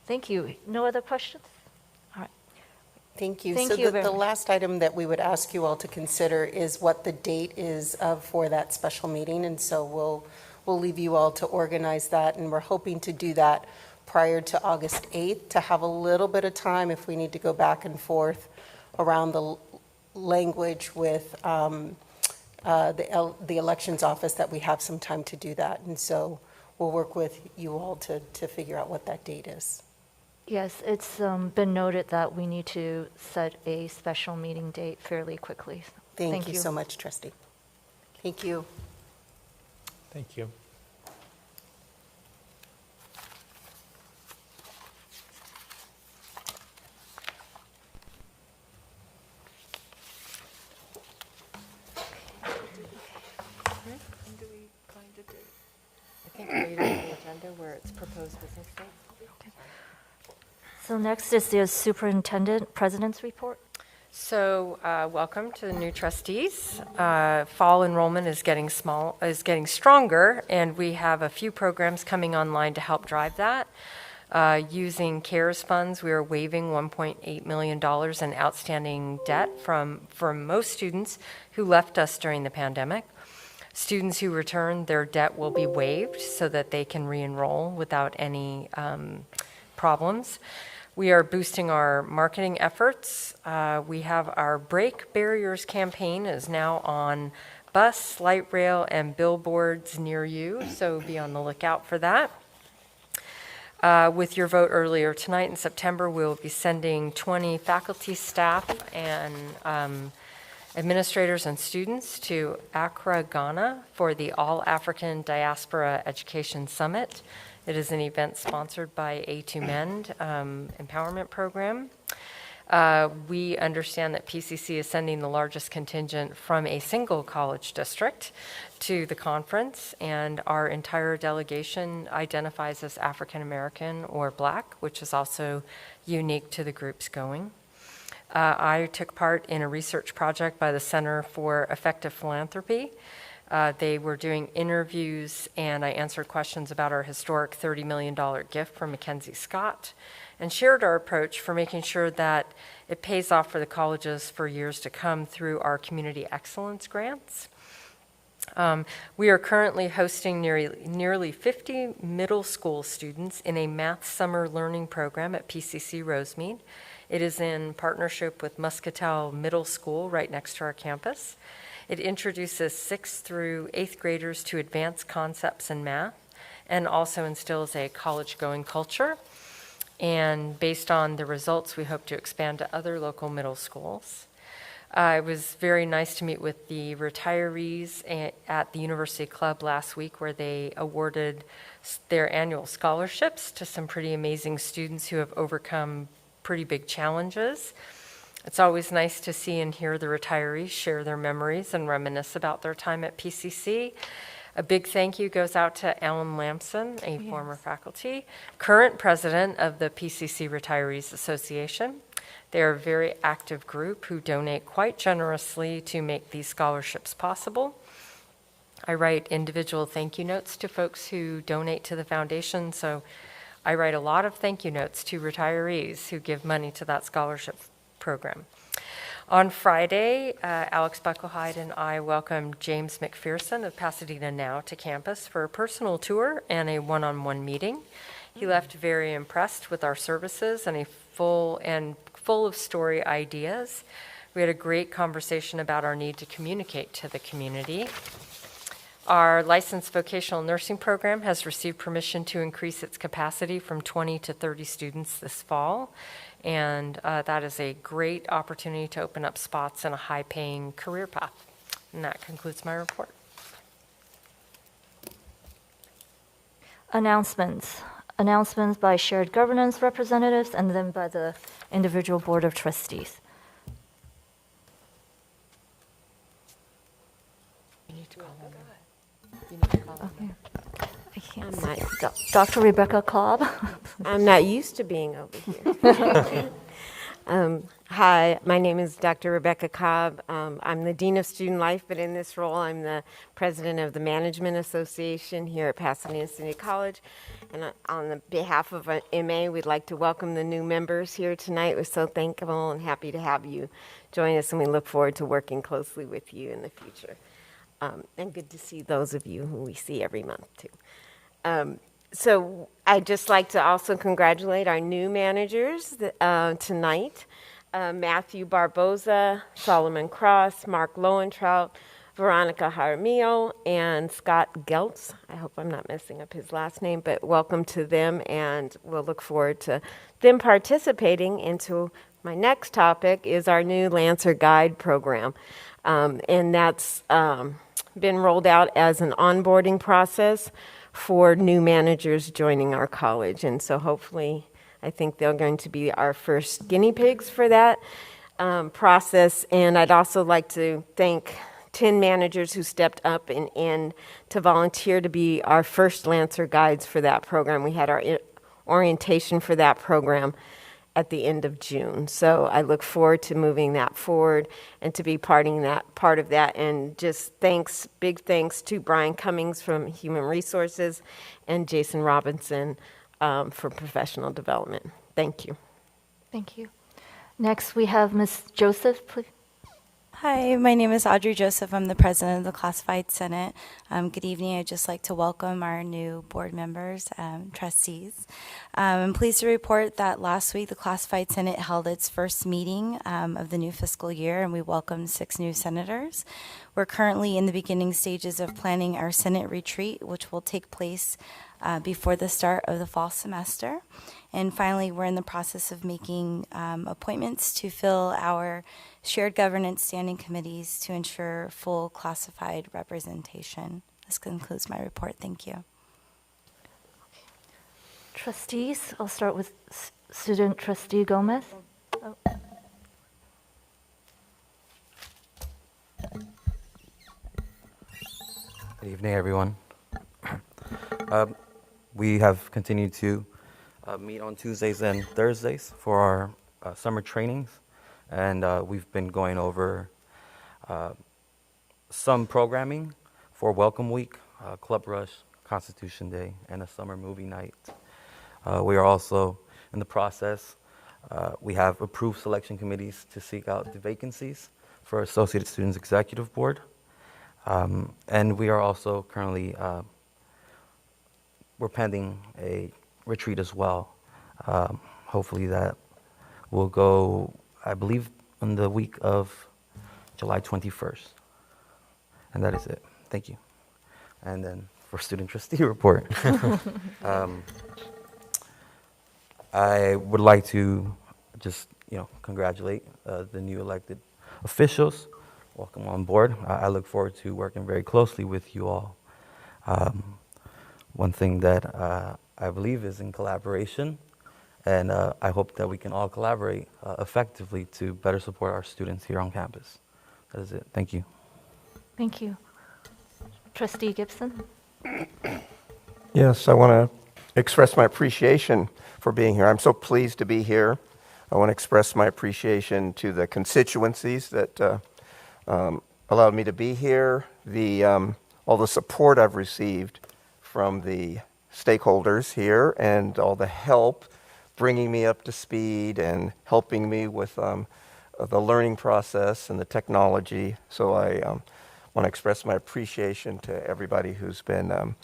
Thank you. No other questions? All right. Thank you. Thank So you the very much. last item that we would ask you all to consider is what the date is for that special meeting. And so we'll leave you all to organize that. And we're hoping to do that prior to August 8th to have a little bit of time if we need to go back and forth around the language with the elections office, that we have some time to do that. And so we'll work with you all to figure out what that date is. Yes, it's been noted that we need to set a special meeting date fairly quickly. Thank you so much, Trustee. Thank you. Thank you. I think later in the agenda where it's proposed business dates. So next is the Superintendent President's Report. So, welcome to the new trustees. Fall enrollment is getting stronger, and we have a few programs coming online to help drive that. Using CARES funds, we are waiving $1.8 million in outstanding debt from most students who left us during the pandemic. Students who return, their debt will be waived so that they can re-enroll without any problems. We are boosting our marketing efforts. We have our Break Barriers campaign is now on bus, light rail, and billboards near you, so be on the lookout for that. With your vote earlier tonight in September, we'll be sending 20 faculty, staff, and administrators and students to Accra, Ghana for the All African Diaspora Education Summit. It is an event sponsored by A2Mend Empowerment Program. We understand that PCC is sending the largest contingent from a single college district to the conference, and our entire delegation identifies as African American or Black, which is also unique to the groups going. I took part in a research project by the Center for Effective Philanthropy. They were doing interviews, and I answered questions about our historic $30 million gift from Mackenzie Scott, and shared our approach for making sure that it pays off for the colleges for years to come through our community excellence grants. We are currently hosting nearly 50 middle school students in a math summer learning program at PCC Rosemead. It is in partnership with Muscatel Middle School right next to our campus. It introduces 6th through 8th graders to advanced concepts in math and also instills a college-going culture. And based on the results, we hope to expand to other local middle schools. It was very nice to meet with the retirees at the University Club last week, where they awarded their annual scholarships to some pretty amazing students who have overcome pretty big challenges. It's always nice to see and hear the retirees share their memories and reminisce about their time at PCC. A big thank you goes out to Alan Lamson, a former faculty, current president of the PCC Retirees Association. They are a very active group who donate quite generously to make these scholarships possible. I write individual thank you notes to folks who donate to the foundation. So I write a lot of thank you notes to retirees who give money to that scholarship program. On Friday, Alex Buckelhide and I welcomed James McPherson of Pasadena Now to campus for a personal tour and a one-on-one meeting. He left very impressed with our services and full of story ideas. We had a great conversation about our need to communicate to the community. Our licensed vocational nursing program has received permission to increase its capacity from 20 to 30 students this fall. And that is a great opportunity to open up spots in a high-paying career path. And that concludes my report. Announcements. Announcements by shared governance representatives and then by the individual Board of Trustees. Okay. I can't see. Dr. Rebecca Cobb. I'm not used to being over here. Hi, my name is Dr. Rebecca Cobb. I'm the Dean of Student Life, but in this role, I'm the President of the Management Association here at Pasadena City College. And on the behalf of MA, we'd like to welcome the new members here tonight. We're so thankful and happy to have you join us, and we look forward to working closely with you in the future. And good to see those of you who we see every month, too. So I'd just like to also congratulate our new managers tonight. Matthew Barboza, Solomon Cross, Mark Lowentrout, Veronica Jaramillo, and Scott Geltz. I hope I'm not messing up his last name, but welcome to them, and we'll look forward to them participating into my next topic is our new Lancer Guide program. And that's been rolled out as an onboarding process for new managers joining our college. And so hopefully, I think they're going to be our first guinea pigs for that process. And I'd also like to thank 10 managers who stepped up and to volunteer to be our first Lancer Guides for that program. We had our orientation for that program at the end of June. So I look forward to moving that forward and to be part of that. And just big thanks to Brian Cummings from Human Resources and Jason Robinson for professional development. Thank you. Thank you. Next, we have Ms. Joseph, please. Hi, my name is Audrey Joseph. I'm the president of the Classified Senate. Good evening. I'd just like to welcome our new board members, trustees. I'm pleased to report that last week the Classified Senate held its first meeting of the new fiscal year, and we welcomed 6 new senators. We're currently in the beginning stages of planning our Senate retreat, which will take place before the start of the fall semester. And finally, we're in the process of making appointments to fill our shared governance standing committees to ensure full classified representation. This concludes my report. Thank you. Trustees, I'll start with Student Trustee Gomez. Oh. Good evening, everyone. We have continued to meet on Tuesdays and Thursdays for our summer trainings, and we've been going over some programming for Welcome Week, Club Rush, Constitution Day, and a summer movie night. We are also in the process. We have approved selection committees to seek out the vacancies for Associated Students Executive Board. And we are also currently, we're pending a retreat as well. Hopefully that will go, I believe, on the week of July 21st. And that is it. Thank you. And then for student trustee report. I would like to just, congratulate the new elected officials. Welcome on board. I look forward to working very closely with you all. One thing that I believe is in collaboration, and I hope that we can all collaborate effectively to better support our students here on campus. That is it. Thank you. Thank you. Trustee Gibson? Yes, I want to express my appreciation for being here. I'm so pleased to be here. I want to express my appreciation to the constituencies that allowed me to be here, the all the support I've received from the stakeholders here and all the help bringing me up to speed and helping me with the learning process and the technology. So I want to express my appreciation to everybody who's been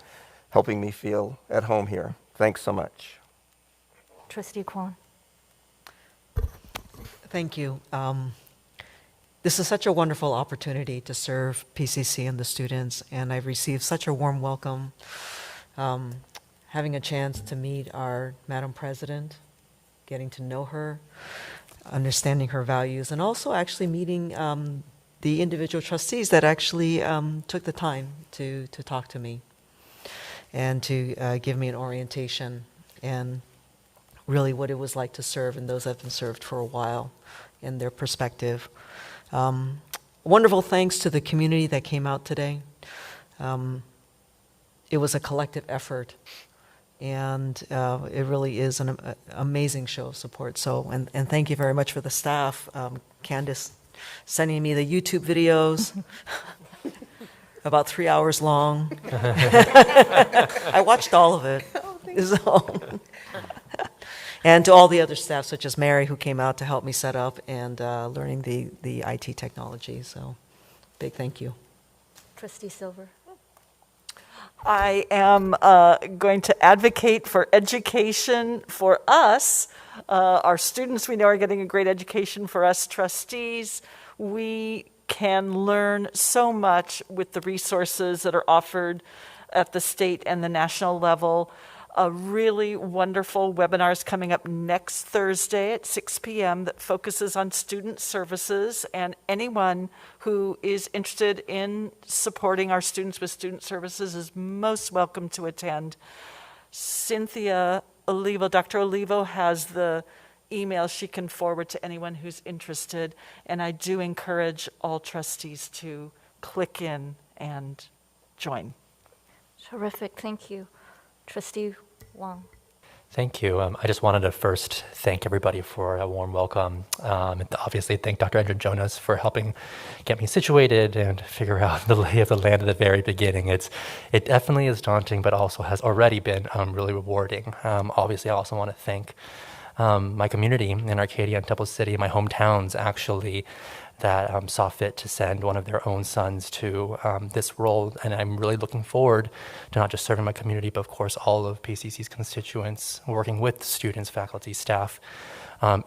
helping me feel at home here. Thanks so much. Trustee Kwan. Thank you. This is such a wonderful opportunity to serve PCC and the students, and I've received such a warm welcome. Having a chance to meet our Madam President, getting to know her, understanding her values, and also actually meeting the individual trustees that actually took the time to talk to me and to give me an orientation and really what it was like to serve and those that have been served for a while and their perspective. Wonderful thanks to the community that came out today. It was a collective effort, and it really is an amazing show of support. So, and thank you very much for the staff. Candace sending me the YouTube videos, about 3 hours long. I watched all of it. So. And to all the other staff, such as Mary, who came out to help me set up and learning the IT technology. So, big thank you. Trustee Silver. I am going to advocate for education for us. Our students, we know, are getting a great education. For us trustees, we can learn so much with the resources that are offered at the state and the national level. A really wonderful webinar is coming up next Thursday at 6 p.m. that focuses on student services, and anyone who is interested in supporting our students with student services is most welcome to attend. Cynthia Olivo, Dr. Olivo, has the email she can forward to anyone who's interested, and I do encourage all trustees to click in and join. Terrific, thank you. Trustee Wong. Thank you. I just wanted to first thank everybody for a warm welcome. And obviously thank Dr. Andrew Jonas for helping get me situated and figure out the lay of the land at the very beginning. It definitely is daunting, but also has already been really rewarding. Obviously, I also want to thank my community in Arcadia and Temple City, my hometowns actually, that saw fit to send one of their own sons to this role. And I'm really looking forward to not just serving my community, but of course all of PCC's constituents, working with students, faculty, staff,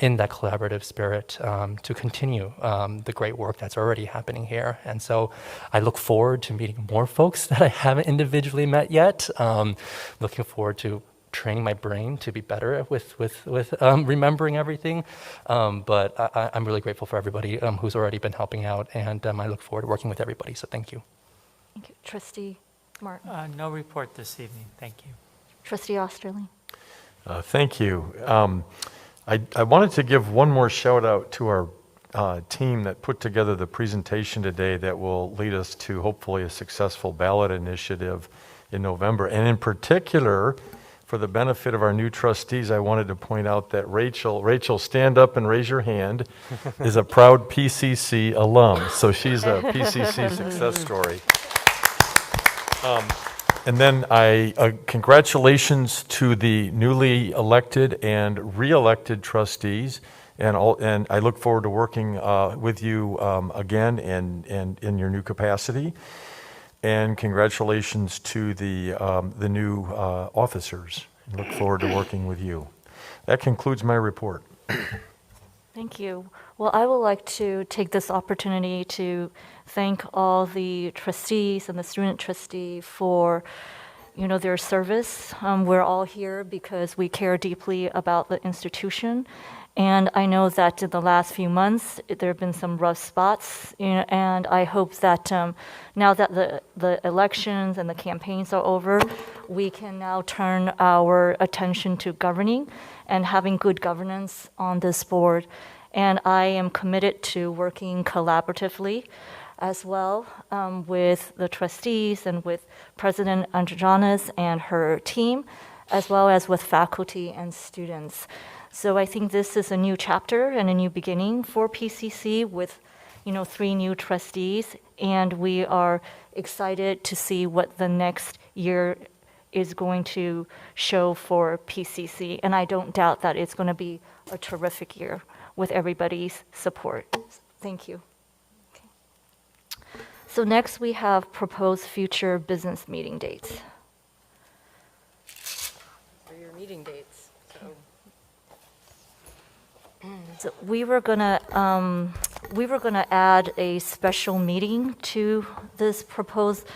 in that collaborative spirit to continue the great work that's already happening here. And so I look forward to meeting more folks that I haven't individually met yet. Looking forward to training my brain to be better with remembering everything. But I'm really grateful for everybody who's already been helping out, and I look forward to working with everybody, so thank you. Thank you. Trustee Martin. No report this evening, thank you. Trustee Osterling. Thank you. I wanted to give one more shout out to our team that put together the presentation today that will lead us to hopefully a successful ballot initiative in November. And in particular, for the benefit of our new trustees, I wanted to point out that Rachel, stand up and raise your hand, is a proud PCC alum. So she's a PCC success story. And then congratulations to the newly elected and re-elected trustees. And I look forward to working with you again and in your new capacity. And congratulations to the new officers. I look forward to working with you. That concludes my report. Thank you. Well, I would like to take this opportunity to thank all the trustees and the student trustee for, their service. We're all here because we care deeply about the institution. And I know that in the last few months, there have been some rough spots, and I hope that now that the elections and the campaigns are over, we can now turn our attention to governing and having good governance on this board. And I am committed to working collaboratively as well with the trustees and with President Androgenis and her team, as well as with faculty and students. So I think this is a new chapter and a new beginning for PCC with 3 new trustees, and we are excited to see what the next year is going to show for PCC. And I don't doubt that it's going to be a terrific year with everybody's support. Thank you. Okay. So next we have proposed future business meeting dates. For your meeting dates, so. So we were gonna add a special meeting to this proposed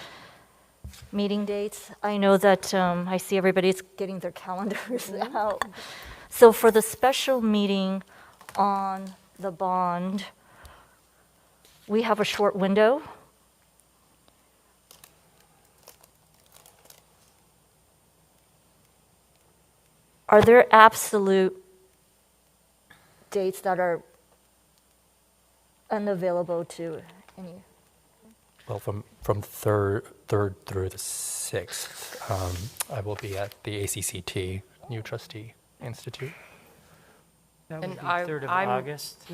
meeting dates. I know that I see everybody's getting their calendars out. So for the special meeting on the bond, we have a short window. Are there absolute dates that are unavailable to any? Well, from third through the 6th, I will be at the ACCT New Trustee Institute. That would And be 3rd of August.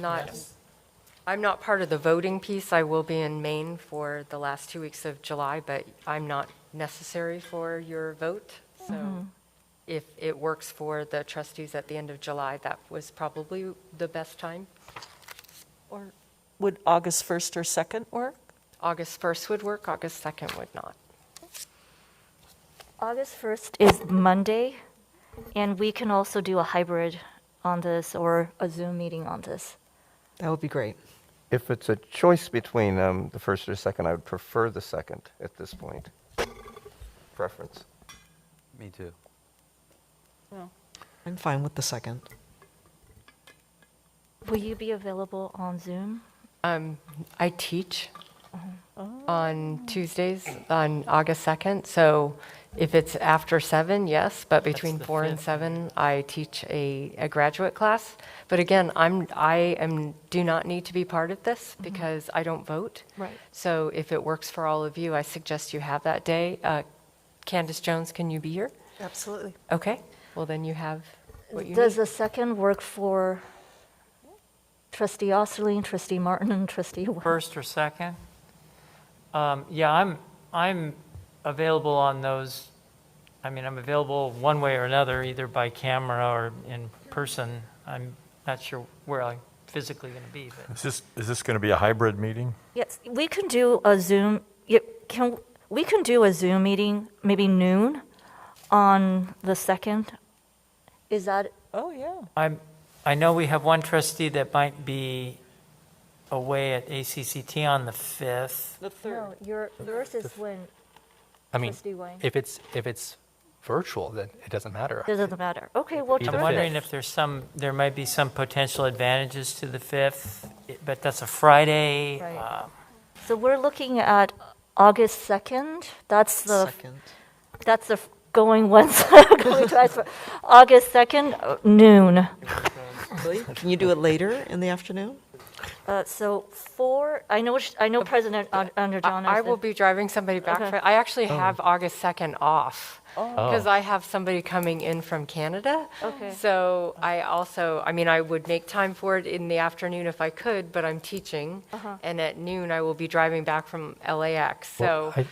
I'm not part of the voting piece. I will be in Maine for the last 2 weeks of July, but I'm not necessary for your vote. So if it works for the trustees at the end of July, that was probably the best time. Or would August 1st or 2nd work? August 1st would work, August 2nd would not. August 1st is Monday, and we can also do a hybrid on this or a Zoom meeting on this. That would be great. If it's a choice between the first or second, I would prefer the second at this point. Preference. Me too. I'm fine with the second. Will you be available on Zoom? I teach on Tuesdays on August 2nd, so if it's after 7, yes, but between 4 and 7, I teach a graduate class. But again, I do not need to be part of this because I don't vote. Right. So if it works for all of you, I suggest you have that day. Candace Jones, can you be here? Absolutely. Okay, well then you have what you Does need. the second work for Trustee Osterling, Trustee Martin, and Trustee Wang? 1st or 2nd? Yeah, I'm available on those. I mean, I'm available one way or another, either by camera or in person. I'm not sure where I'm physically going to be. But. Is this going to be a hybrid meeting? Yes, we can do a Zoom. We can do a Zoom meeting, maybe noon, on the 2nd. Is that? Oh, yeah. I know we have one trustee that might be away at ACCT on the 5th. The 3rd. No, yours is when. I mean, Trustee Wang. if it's virtual, then it doesn't matter. It doesn't matter. Okay, well, Either I'm wondering fifth. if there might be some potential advantages to the 5th, but that's a Friday. Right. So we're looking at August 2nd. That's the going once, going twice. August 2nd, noon. Really? Can you do it later in the afternoon? So 4, I know President Underjohn. I will be driving somebody back. Okay. I actually have August 2nd off Oh. because I have somebody coming in from Canada. Okay. So I would make time for it in the afternoon if I could, but I'm teaching. And at noon, I will be driving back from LAX. So Well,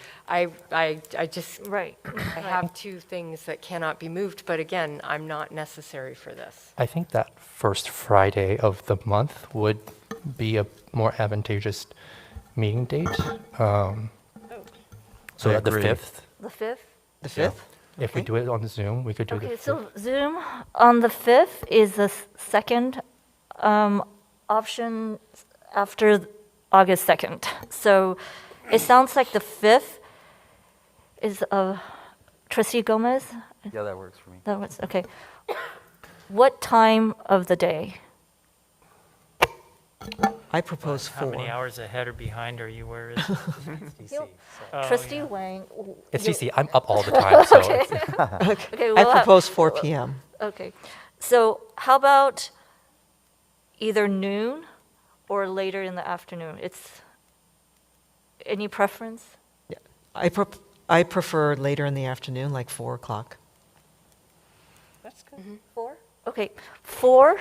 I just, Right. I have 2 things that cannot be moved, but again, I'm not necessary for this. I think that first Friday of the month would be a more advantageous meeting date. So I at the agree. 5th, The 5th? The 5th? if we do it on Zoom, we could do the Okay, 5th. so Zoom on the 5th is the second option after August 2nd. So it sounds like the 5th is Trustee Gomez? Yeah, that works for me. That was, okay. What time of the day? I propose How 4. many hours ahead or behind are you? Where is it? He'll- Oh, Trustee yeah. Wang. It's you- DC. I'm up all the time, so Okay. it's- Okay, I we'll have- propose 4 p.m. Okay, so how about either noon or later in the afternoon? Any preference? I prefer later in the afternoon, like 4 o'clock. That's good. 4? Okay, 4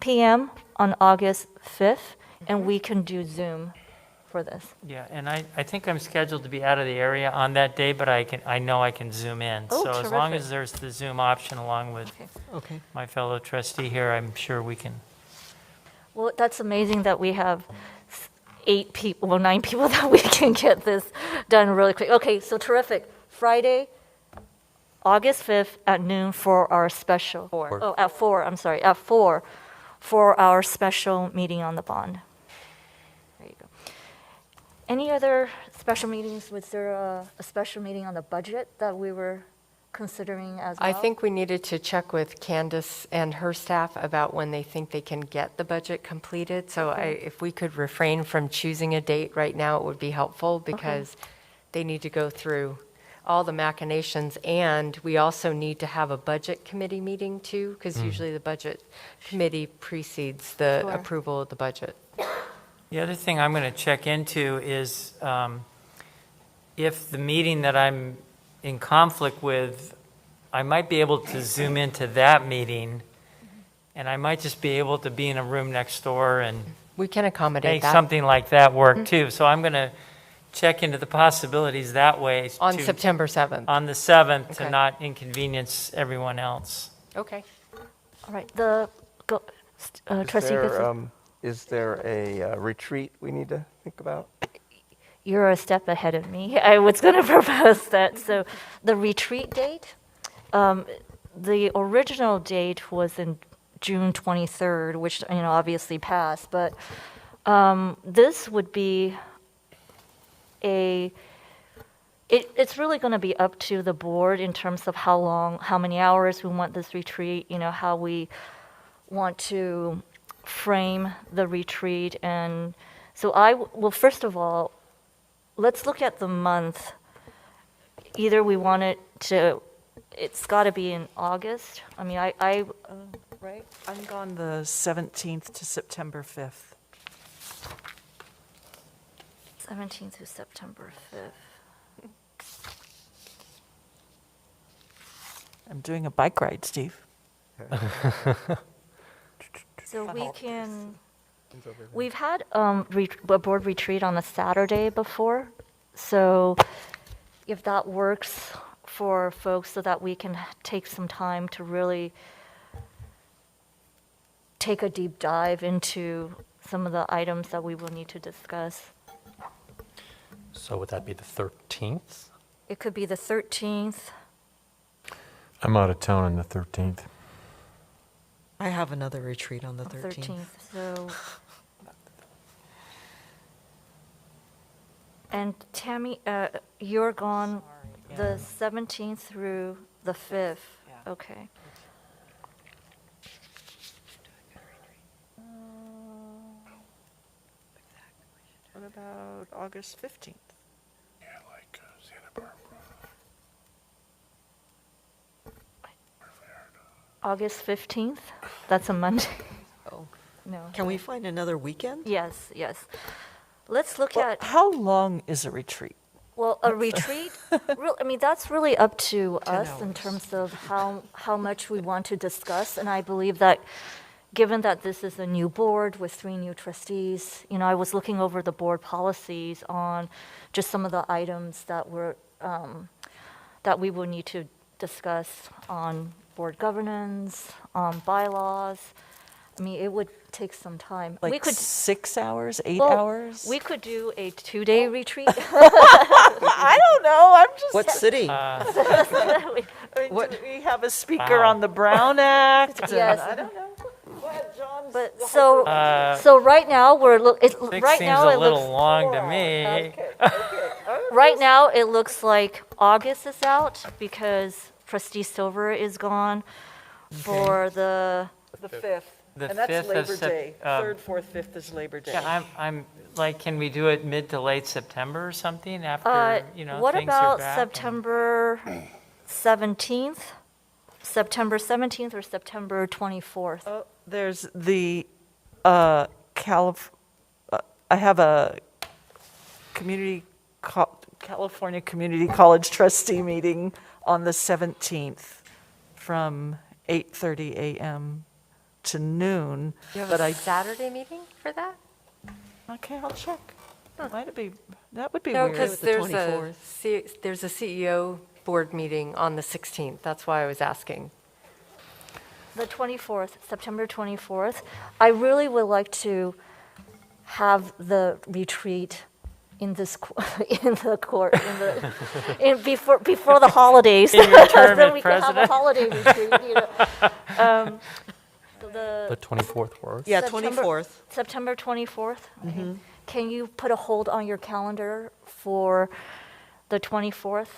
p.m. on August 5th and we can do Zoom for this. Yeah, and I think I'm scheduled to be out of the area on that day, but I know I can Zoom in. Oh, So as long terrific. as there's the Zoom option along with Okay. my fellow trustee here, I'm sure we can. Well, that's amazing that we have 8 people, well, 9 people that we can get this done really quick. Okay, so terrific. Friday, August 5th at noon for our special. Oh, at 4, I'm sorry, at 4 for our special meeting on the bond. There you go. Any other special meetings? Was there a special meeting on the budget that we were considering as well? I think we needed to check with Candace and her staff about when they think they can get the budget completed. So if we could refrain from choosing a date right now, it would be helpful because they need to go through all the machinations. And we also need to have a budget committee meeting too, because usually the budget committee precedes the approval of the budget. The other thing I'm going to check into is if the meeting that I'm in conflict with, I might be able to Zoom into that meeting, and I might just be able to be in a room next door and we can accommodate make that. something like that work too. So I'm going to check into the possibilities that way. On September 7th. On the 7th Okay. to not inconvenience everyone else. Okay. All right, Trustee Gibson? Is there a retreat we need to think about? You're a step ahead of me. I was going to propose that. So the retreat date, the original date was in June 23rd, which, obviously passed. But this would be it's really going to be up to the board in terms of how many hours we want this retreat, how we want to frame the retreat. And so first of all, let's look at the month. Either we want it's got to be in August. I mean, right? I'm gone the 17th to September 5th. 17th to September 5th. I'm doing a bike ride, Steve. So we've had a board retreat on a Saturday before. So if that works for folks so that we can take some time to really take a deep dive into some of the items that we will need to discuss. So would that be the 13th? It could be the 13th. I'm out of town on the 13th. I have another retreat on the 13th. So, and Tammy, you're gone the 17th through the 5th. Okay. What about August 15th? August 15th? That's a Monday. Oh. No. Can we find another weekend? Yes. Let's look at. How long is a retreat? Well, a retreat, that's really up to 10 us in hours. terms of how much we want to discuss. And I believe that given that this is a new board with 3 new trustees, I was looking over the board policies on just some of the items that that we will need to discuss on board governance, on bylaws. I mean, it would take some time. Like we could 6 hours, 8 well, hours? We could do a 2-day retreat. I don't know. I'm just. What city? Do we have a speaker on the Brown Act? Yes. I don't know. Go ahead, John. But so right now Six right seems now a it little looks long to me. right now it looks like August is out because Trustee Silver is gone for the 5th. The And that's 5th of Labor Sep- Day. 3rd, 4th, 5th is Labor Day. Yeah, I'm like, can we do it mid to late September or something after, what things about are back? September 17th? September 17th or September 24th? Oh, there's the I have a California Community College trustee meeting on the 17th from 8:30 a.m. to noon. You have but a Saturday meeting for that? Okay, I'll check. Might be, that would be No, weird. because the there's 24th. a CEO board meeting on the 16th. That's why I was asking. The 24th, September 24th. I really would like to have the retreat in this in the court before the holidays. In your term Then as we can have a president. holiday retreat. The 24th works. Yeah, September- 24th. September 24th. Can you put a hold on your calendar for the 24th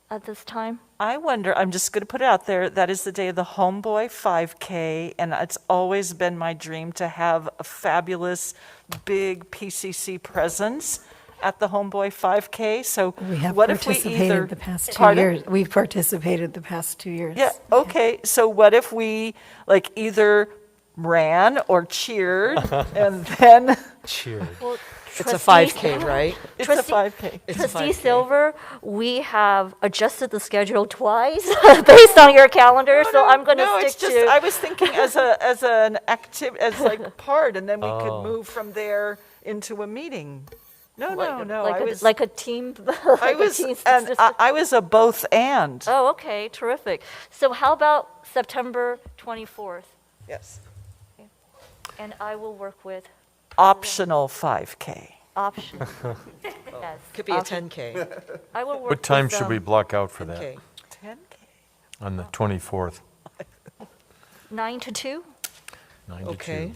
at this time? I wonder, I'm just going to put it out there, that is the day of the Homeboy 5K, and it's always been my dream to have a fabulous, big PCC presence at the Homeboy 5K, so We have what if we either... participated the past 2 Pardon? years. We've participated the past 2 years. Yeah, okay, so what if we, like, either ran or cheered, and then... Cheered. Well, It's a trustees- 5K, right? It's a 5K. It's a Trustee 5K. Silver, we have adjusted the schedule twice based on your calendar, so I'm going to No, stick it's just, to. I was thinking as an active, as like a part, and then we could move from there into a meeting. No, like I a, was, like a team. I like a was, team and system. I was a both and. Oh, okay, terrific. So how about September 24th? Yes. And I will work with Optional 5K. option. Yes. Could be a option. 10K. I will work What time with, should we block out for 10K. that? On the 24th? 9 to 2? 9 to 2. Okay.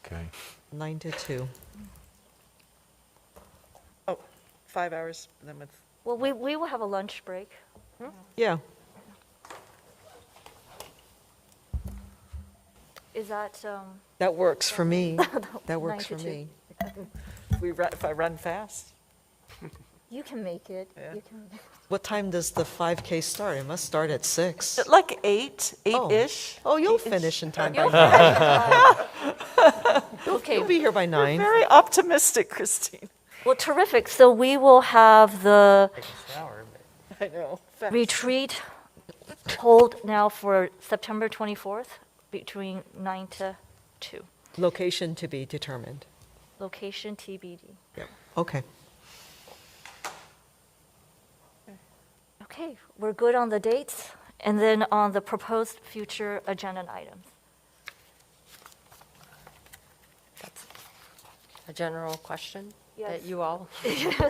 Okay. 9 to 2. Oh, 5 hours, then with... Well, we will have a lunch break. Yeah. Is that, That works for me. That 9 works to for 2. me. If I run fast? You can make it. Yeah. You can. What time does the 5K start? It must start at 6. Like 8-ish. Oh, you'll 8-ish. finish in time by You'll 9. Okay. You'll be here by 9. Very optimistic, Christine. Well, terrific. So we will have the I know. Fast. retreat hold now for September 24th between 9 to 2. Location to be determined. Location TBD. Yep. Okay. Okay, we're good on the dates. And then on the proposed future agenda items. That's a general question Yes. that you all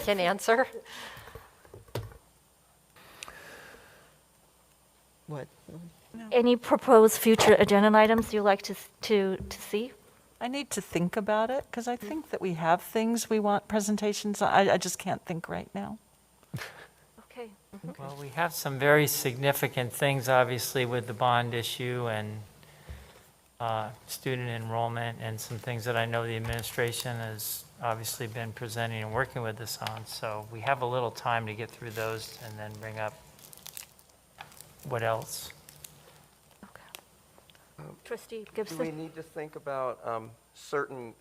can answer. What? Any proposed future agenda items you'd like to see? I need to think about it, because I think that we have things we want presentations on. I just can't think right now. Okay. Well, we have some very significant things, obviously, with the bond issue and student enrollment, and some things that I know the administration has obviously been presenting and working with us on. So we have a little time to get through those and then bring up what else. Trustee Do Gibson? we need to think about certain,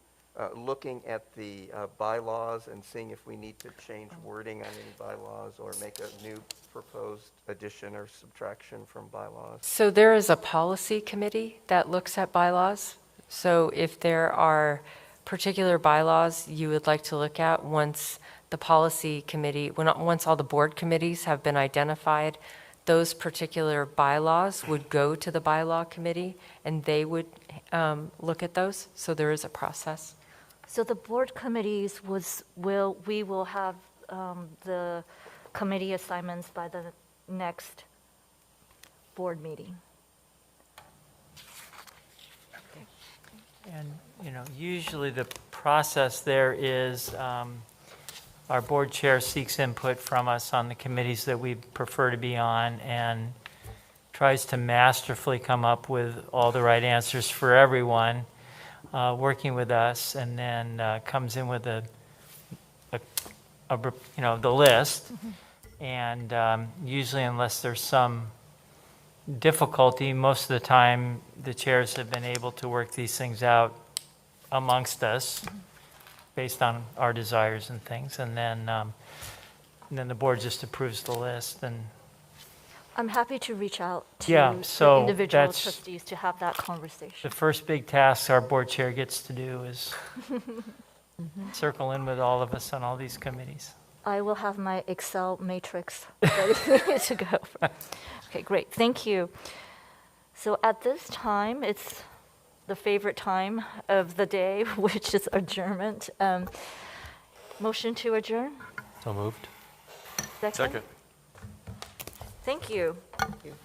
looking at the bylaws and seeing if we need to change wording on any bylaws or make a new proposed addition or subtraction from bylaws? So there is a policy committee that looks at bylaws. So if there are particular bylaws you would like to look at, once the policy committee, once all the board committees have been identified, those particular bylaws would go to the bylaw committee, and they would look at those. So there is a process. So the board committees we will have the committee assignments by the next board meeting. And, usually the process there is our board chair seeks input from us on the committees that we prefer to be on and tries to masterfully come up with all the right answers for everyone, working with us, and then comes in with the list. And usually, unless there's some difficulty, most of the time the chairs have been able to work these things out amongst us based on our desires and things, and then the board just approves the list. And I'm happy to reach out to Yeah, the so individual that's- trustees to have that conversation. the first big task our board chair gets to do is circle in with all of us on all these committees. I will have my Excel matrix ready to go. Okay, great. Thank you. So at this time, it's the favorite time of the day, which is adjournment. Motion to adjourn? So moved. Second. Thank you. Thank you.